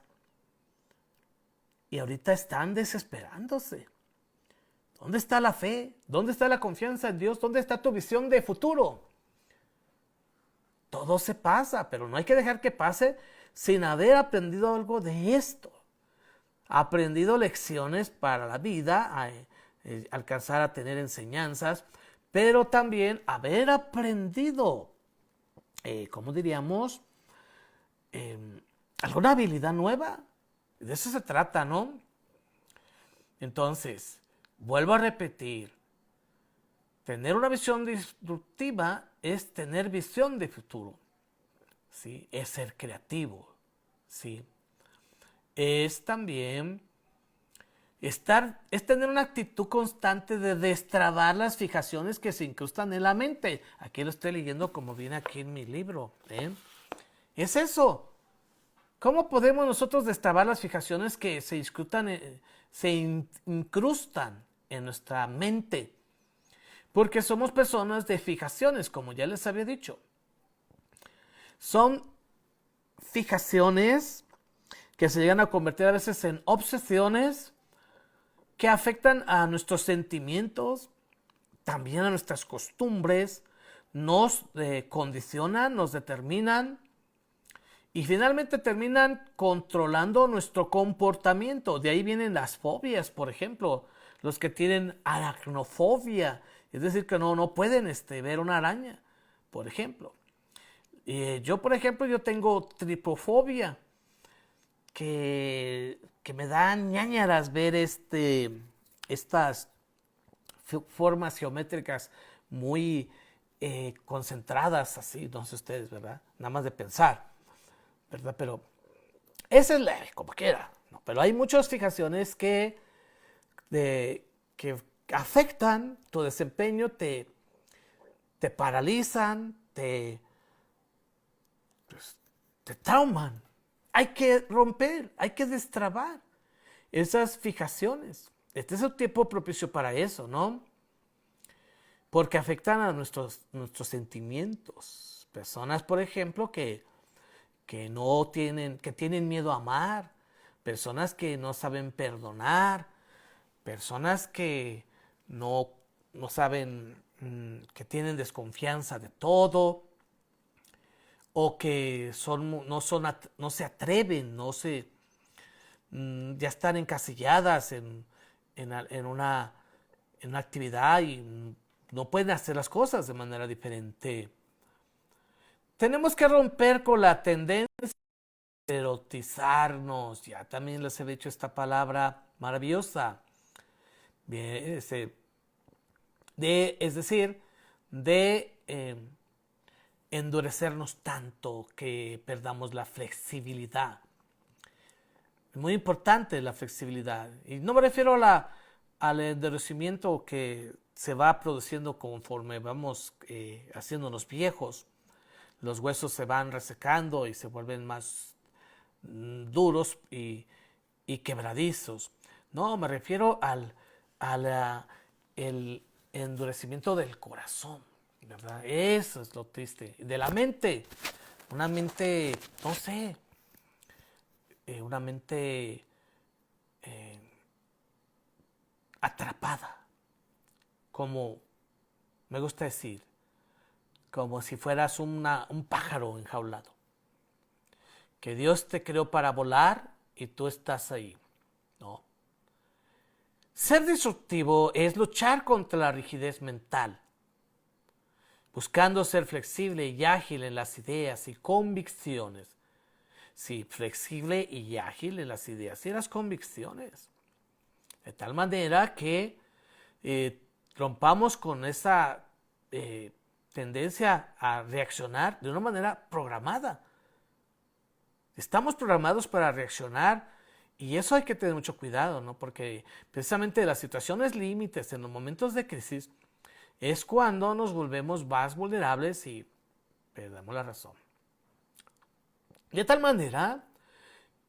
Speaker 1: y ahorita están desesperándose. ¿Dónde está la fe? ¿Dónde está la confianza en Dios? ¿Dónde está tu visión de futuro? Todo se pasa, pero no hay que dejar que pase sin haber aprendido algo de esto. Aprendido lecciones para la vida, alcanzar a tener enseñanzas, pero también haber aprendido, ¿cómo diríamos? Alguna habilidad nueva. De eso se trata, ¿no? Entonces, vuelvo a repetir, tener una visión disruptiva es tener visión de futuro, ¿sí? Es ser creativo, ¿sí? Es también es tener una actitud constante de destrabar las fijaciones que se incrustan en la mente. Aquí lo estoy leyendo como viene aquí en mi libro, ¿eh? Es eso. ¿Cómo podemos nosotros destrabar las fijaciones que se incrustan en nuestra mente? Porque somos personas de fijaciones, como ya les había dicho. Son fijaciones que se llegan a convertir a veces en obsesiones que afectan a nuestros sentimientos, también a nuestras costumbres, nos condicionan, nos determinan y finalmente terminan controlando nuestro comportamiento. De ahí vienen las fobias, por ejemplo, los que tienen aracnofobia, es decir, que no pueden ver una araña, por ejemplo. Yo, por ejemplo, yo tengo tripofobia, que me dan ñáñaras ver estas formas geométricas muy concentradas, así, no sé ustedes, ¿verdad? Nada más de pensar, ¿verdad? Pero esa es leve, como quiera, ¿no? Pero hay muchas fijaciones que afectan tu desempeño, te paralizan, te trauman. Hay que romper, hay que destrabar esas fijaciones. Este es el tiempo propicio para eso, ¿no? Porque afectan a nuestros sentimientos. Personas, por ejemplo, que tienen miedo a amar, personas que no saben perdonar, personas que no saben, que tienen desconfianza de todo, o que no se atreven, ya están encasilladas en una actividad y no pueden hacer las cosas de manera diferente. Tenemos que romper con la tendencia de erotizarnos. Ya también les he dicho esta palabra maravillosa. Bien, es decir, de endurecernos tanto que perdamos la flexibilidad. Es muy importante la flexibilidad. Y no me refiero al endurecimiento que se va produciendo conforme vamos haciéndonos viejos. Los huesos se van resecando y se vuelven más duros y quebradizos. No, me refiero al el endurecimiento del corazón, ¿verdad? Eso es lo triste. De la mente, una mente, no sé, una mente atrapada, como me gusta decir, como si fueras un pájaro enjaulado. Que Dios te creó para volar y tú estás ahí. No. Ser disruptivo es luchar contra la rigidez mental, buscando ser flexible y ágil en las ideas y convicciones. Sí, flexible y ágil en las ideas y las convicciones. De tal manera que rompamos con esa tendencia a reaccionar de una manera programada. Estamos programados para reaccionar y eso hay que tener mucho cuidado, ¿no? Porque precisamente las situaciones límites, en los momentos de crisis, es cuando nos volvemos más vulnerables y perdemos la razón. De tal manera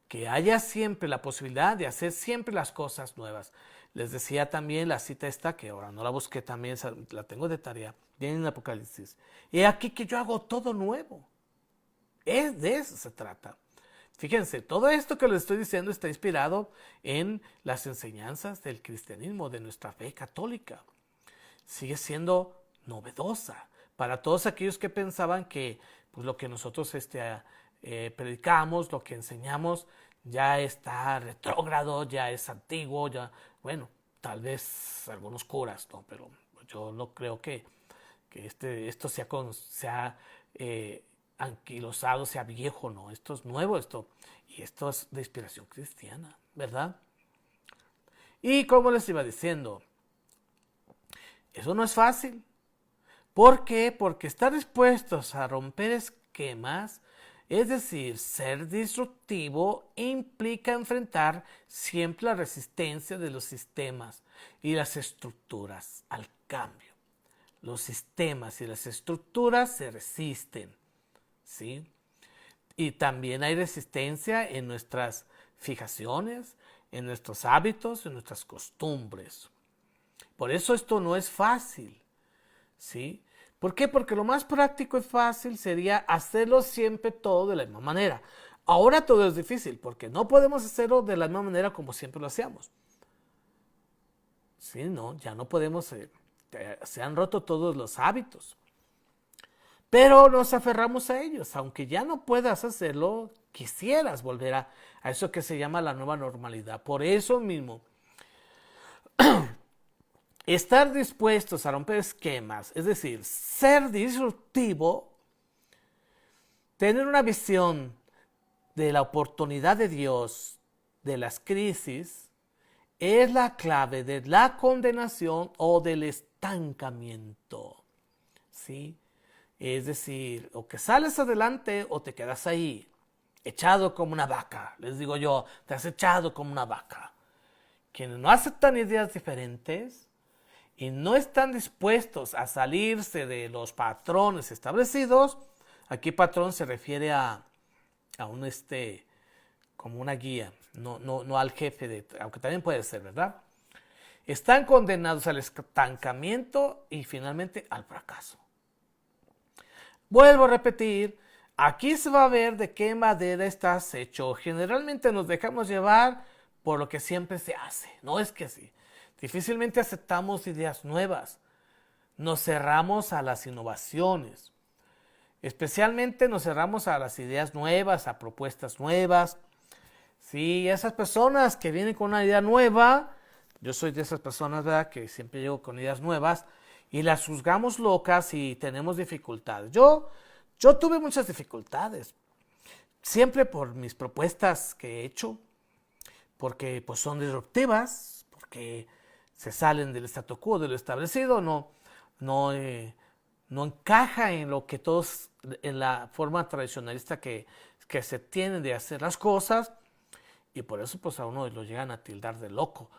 Speaker 1: que haya siempre la posibilidad de hacer siempre las cosas nuevas. Les decía también la cita esta, que ahora no la busqué también, la tengo de tarea, viene en Apocalipsis. He aquí que yo hago todo nuevo. De eso se trata. Fíjense, todo esto que les estoy diciendo está inspirado en las enseñanzas del cristianismo, de nuestra fe católica. Sigue siendo novedosa para todos aquellos que pensaban que pues, lo que nosotros predicamos, lo que enseñamos, ya está retrógrado, ya es antiguo, ya, bueno, tal vez algunos curas, ¿no? Pero yo no creo que esto sea anquilosado, sea viejo, no, esto es nuevo, y esto es de inspiración cristiana, ¿verdad? Y como les iba diciendo, eso no es fácil. ¿Por qué? Porque estar dispuestos a romper esquemas, es decir, ser disruptivo, implica enfrentar siempre la resistencia de los sistemas y las estructuras al cambio. Los sistemas y las estructuras se resisten, ¿sí? Y también hay resistencia en nuestras fijaciones, en nuestros hábitos, en nuestras costumbres. Por eso esto no es fácil, ¿sí? ¿Por qué? Porque lo más práctico y fácil sería hacerlo siempre todo de la misma manera. Ahora todo es difícil porque no podemos hacerlo de la misma manera como siempre lo hacíamos. Sí, no, ya no podemos, se han roto todos los hábitos. Pero nos aferramos a ellos, aunque ya no puedas hacerlo, quisieras volver a eso que se llama la nueva normalidad. Por eso mismo, estar dispuestos a romper esquemas, es decir, ser disruptivo, tener una visión de la oportunidad de Dios, de las crisis, es la clave de la condenación o del estancamiento. ¿Sí? Es decir, o que sales adelante o te quedas ahí, echado como una vaca. Les digo yo, te has echado como una vaca. Quienes no aceptan ideas diferentes y no están dispuestos a salirse de los patrones establecidos, aquí patrón se refiere a un como una guía, no al jefe, aunque también puede ser, ¿verdad? Están condenados al estancamiento y finalmente al fracaso. Vuelvo a repetir, aquí se va a ver de qué madera estás hecho. Generalmente nos dejamos llevar por lo que siempre se hace. No es que sí. Difícilmente aceptamos ideas nuevas. Nos cerramos a las innovaciones. Especialmente nos cerramos a las ideas nuevas, a propuestas nuevas. Sí, esas personas que vienen con una idea nueva, yo soy de esas personas, ¿verdad?, que siempre llego con ideas nuevas y las juzgamos locas y tenemos dificultades. Yo tuve muchas dificultades, siempre por mis propuestas que he hecho, porque pues son disruptivas, porque se salen del statu quo, de lo establecido, no encaja en lo que todos, en la forma tradicionalista que se tienen de hacer las cosas, y por eso pues a uno lo llegan a tildar de loco.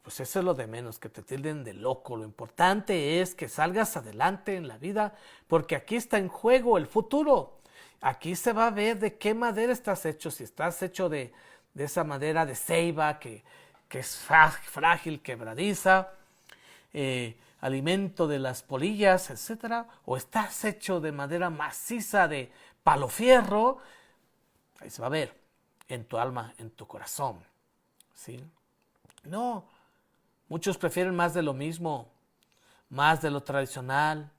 Speaker 1: Pues eso es lo de menos, que te tilden de loco. Lo importante es que salgas adelante en la vida, porque aquí está en juego el futuro. Aquí se va a ver de qué madera estás hecho, si estás hecho de esa madera de ceiba que es frágil, quebradiza, alimento de las polillas, etcétera, o estás hecho de madera maciza de palo fierro. Ahí se va a ver en tu alma, en tu corazón, ¿sí? No, muchos prefieren más de lo mismo, más de lo tradicional,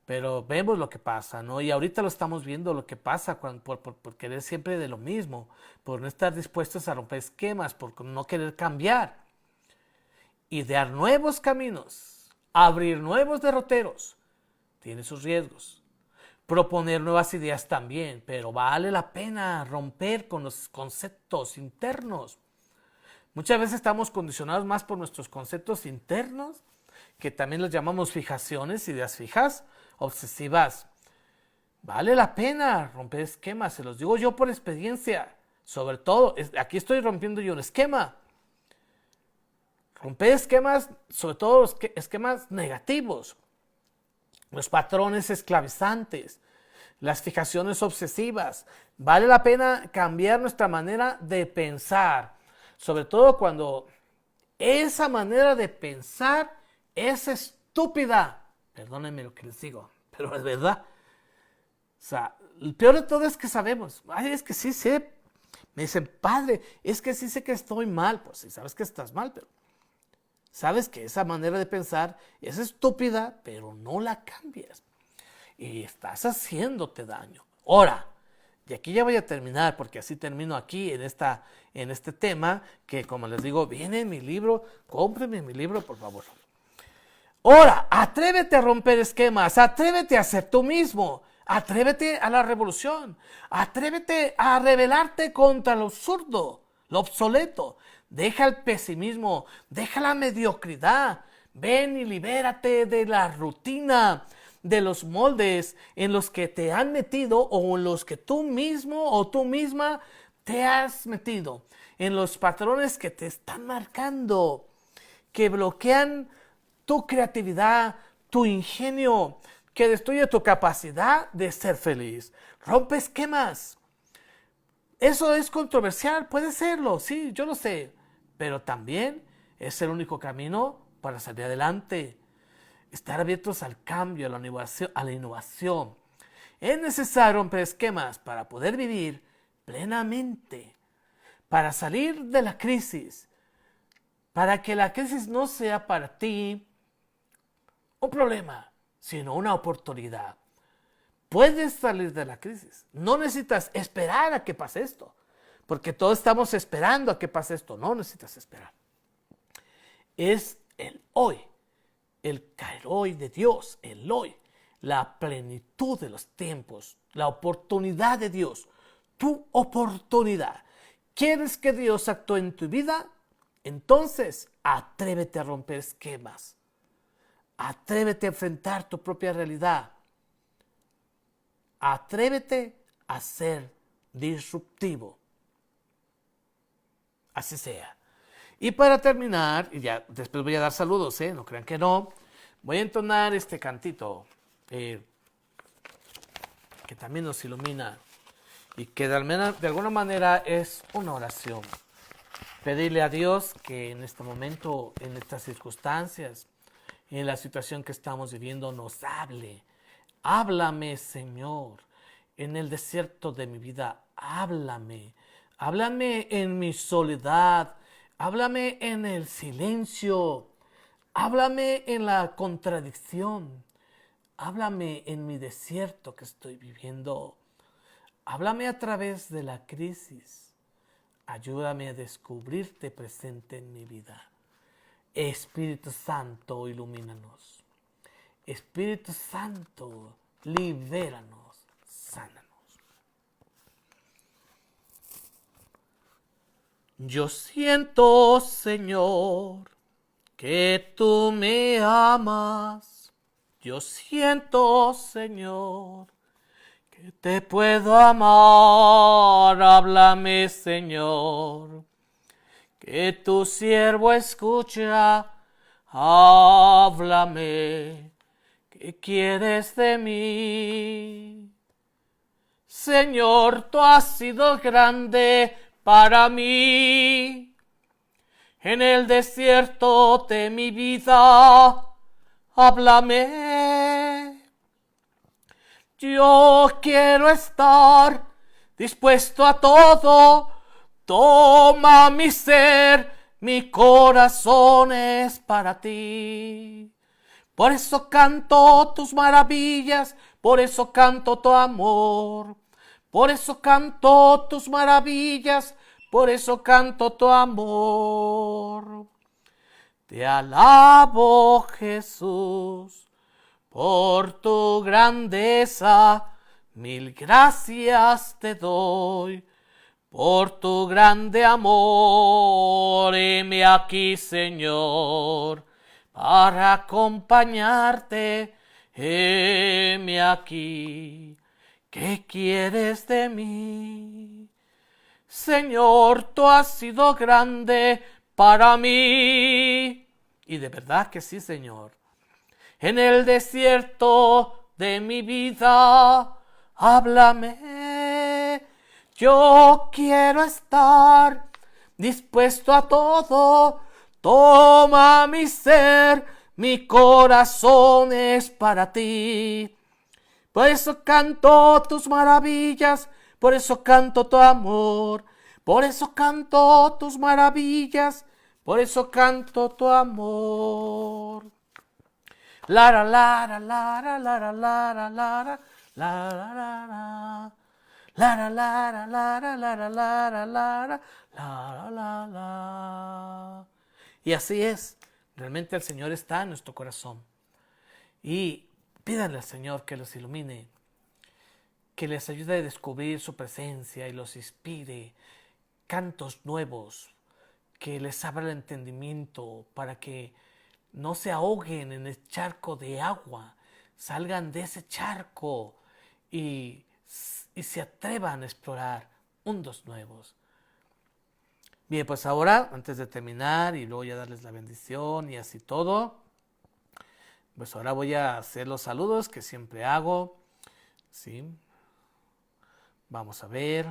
Speaker 1: pero vemos lo que pasa, ¿no? Y ahorita lo estamos viendo, lo que pasa por querer siempre de lo mismo, por no estar dispuestos a romper esquemas, por no querer cambiar, idear nuevos caminos, abrir nuevos derroteros. Tiene sus riesgos. Proponer nuevas ideas también, pero vale la pena romper con los conceptos internos. Muchas veces estamos condicionados más por nuestros conceptos internos, que también los llamamos fijaciones, ideas fijas, obsesivas. Vale la pena romper esquemas, se los digo yo por experiencia. Sobre todo, aquí estoy rompiendo yo un esquema. Romper esquemas, sobre todo los esquemas negativos. Los patrones esclavizantes, las fijaciones obsesivas. Vale la pena cambiar nuestra manera de pensar, sobre todo cuando esa manera de pensar es estúpida. Perdónenme lo que les digo, pero es verdad. O sea, el peor de todo es que sabemos, ay, es que sí sé, me dicen, padre, es que sí sé que estoy mal. Pues sí, sabes que estás mal, pero sabes que esa manera de pensar es estúpida, pero no la cambias. Y estás haciéndote daño. Ahora, y aquí ya voy a terminar, porque así termino aquí en este tema, que como les digo, viene en mi libro, cómprenme mi libro, por favor. Ahora, atrévete a romper esquemas, atrévete a ser tú mismo, atrévete a la revolución, atrévete a rebelarte contra lo absurdo, lo obsoleto. Deja el pesimismo, deja la mediocridad, ven y libérate de la rutina, de los moldes en los que te han metido o en los que tú mismo o tú misma te has metido, en los patrones que te están marcando, que bloquean tu creatividad, tu ingenio, que destruye tu capacidad de ser feliz. Rompe esquemas. Eso es controversial, puede serlo, sí, yo lo sé, pero también es el único camino para salir adelante. Estar abiertos al cambio, a la innovación. Es necesario romper esquemas para poder vivir plenamente, para salir de la crisis, para que la crisis no sea para ti un problema, sino una oportunidad. Puedes salir de la crisis. No necesitas esperar a que pase esto, porque todos estamos esperando a que pase esto. No necesitas esperar. Es el hoy, el Kairos de Dios, el hoy, la plenitud de los tiempos, la oportunidad de Dios, tu oportunidad. ¿Quieres que Dios actúe en tu vida? Entonces, atrévete a romper esquemas. Atrévete a enfrentar tu propia realidad. Atrévete a ser disruptivo. Así sea. Y para terminar, y ya después voy a dar saludos, no crean que no, voy a entonar este cantito que también nos ilumina y que de alguna manera es una oración. Pedirle a Dios que en este momento, en estas circunstancias, en la situación que estamos viviendo, nos hable. Háblame, Señor, en el desierto de mi vida, háblame. Háblame en mi soledad, háblame en el silencio, háblame en la contradicción, háblame en mi desierto que estoy viviendo, háblame a través de la crisis, ayúdame a descubrirte presente en mi vida. Espíritu Santo, ilumínanos. Espíritu Santo, libéranos, sánanos. Yo siento, Señor, que tú me amas. Yo siento, Señor, que te puedo amar. Háblame, Señor, que tu siervo escucha. Háblame, ¿qué quieres de mí? Señor, tú has sido grande para mí. En el desierto de mi vida, háblame. Yo quiero estar dispuesto a todo. Toma mi ser, mi corazón es para ti. Por eso canto tus maravillas, por eso canto tu amor. Por eso canto tus maravillas, por eso canto tu amor. Te alabo, Jesús, por tu grandeza. Mil gracias te doy por tu grande amor. Heme aquí, Señor, para acompañarte. Heme aquí. ¿Qué quieres de mí? Señor, tú has sido grande para mí. Y de verdad que sí, Señor. En el desierto de mi vida, háblame. Yo quiero estar dispuesto a todo. Toma mi ser, mi corazón es para ti. Por eso canto tus maravillas, por eso canto tu amor, por eso canto tus maravillas, por eso canto tu amor. Lara, lara, lara, lara, lara, lara, lara, lara. Lara, lara, lara, lara, lara, lara, lara, lara. Y así es, realmente el Señor está en nuestro corazón. Y pídanle al Señor que los ilumine, que les ayude a descubrir su presencia y los inspire cantos nuevos, que les abra el entendimiento para que no se ahoguen en el charco de agua, salgan de ese charco y se atrevan a explorar mundos nuevos. Bien, pues ahora, antes de terminar y luego ya darles la bendición y así todo, pues ahora voy a hacer los saludos que siempre hago. ¿Sí? Vamos a ver.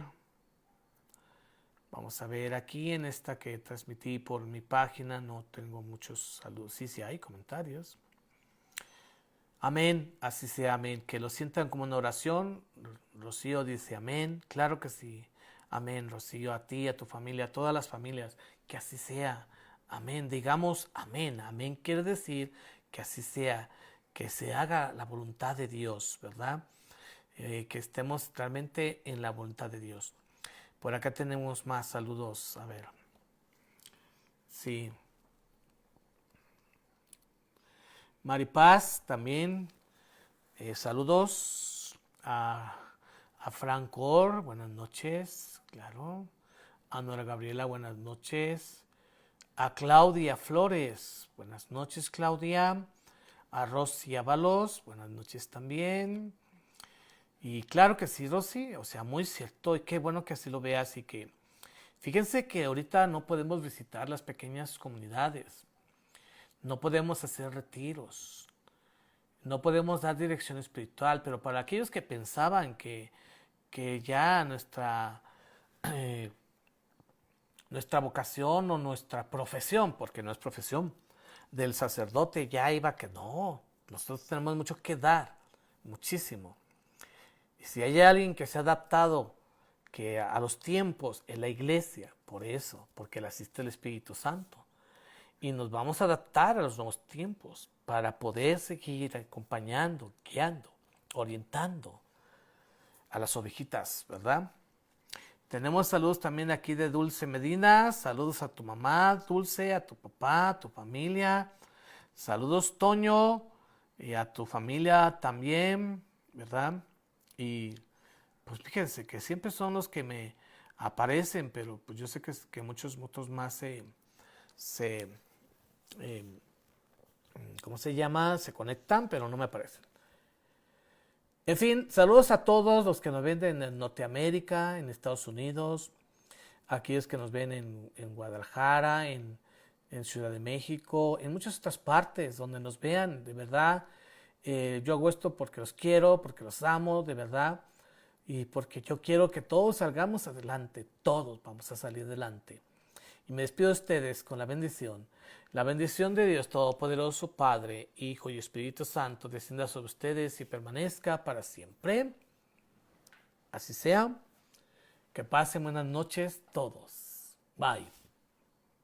Speaker 1: Vamos a ver aquí en esta que transmití por mi página. No tengo muchos saludos. Sí hay comentarios. Amén, así sea, amén. Que lo sientan como una oración. Rocío dice amén. Claro que sí. Amén, Rocío, a ti, a tu familia, a todas las familias. Que así sea. Amén. Digamos amén. Amén quiere decir que así sea. Que se haga la voluntad de Dios, ¿verdad? Que estemos realmente en la voluntad de Dios. Por acá tenemos más saludos. A ver. Sí. Maripaz también. Saludos a Frank Orr, buenas noches, claro. A Nora Gabriela, buenas noches. A Claudia Flores, buenas noches, Claudia. A Rosy Ábalos, buenas noches también. Y claro que sí, Rosy, o sea, muy cierto, y qué bueno que así lo veas y que fíjense que ahorita no podemos visitar las pequeñas comunidades, no podemos hacer retiros, no podemos dar dirección espiritual, pero para aquellos que pensaban que ya nuestra vocación o nuestra profesión, porque no es profesión, del sacerdote ya iba que no, nosotros tenemos mucho que dar, muchísimo. Y si hay alguien que se ha adaptado que a los tiempos en la iglesia, por eso, porque le asiste el Espíritu Santo, y nos vamos a adaptar a los nuevos tiempos para poder seguir acompañando, guiando, orientando a las ovejitas, ¿verdad? Tenemos saludos también aquí de Dulce Medina. Saludos a tu mamá, Dulce, a tu papá, a tu familia. Saludos, Toño, y a tu familia también, ¿verdad? Y pues fíjense que siempre son los que me aparecen, pero pues yo sé que muchos otros más ¿cómo se llama? Se conectan, pero no me aparecen. En fin, saludos a todos los que nos ven en Norteamérica, en Estados Unidos, aquellos que nos ven en Guadalajara, en Ciudad de México, en muchas otras partes donde nos vean, de verdad. Yo hago esto porque los quiero, porque los amo, de verdad, y porque yo quiero que todos salgamos adelante, todos vamos a salir adelante. Y me despido de ustedes con la bendición. La bendición de Dios Todopoderoso, Padre, Hijo y Espíritu Santo, descienda sobre ustedes y permanezca para siempre. Así sea. Que pasen buenas noches todos. Bye.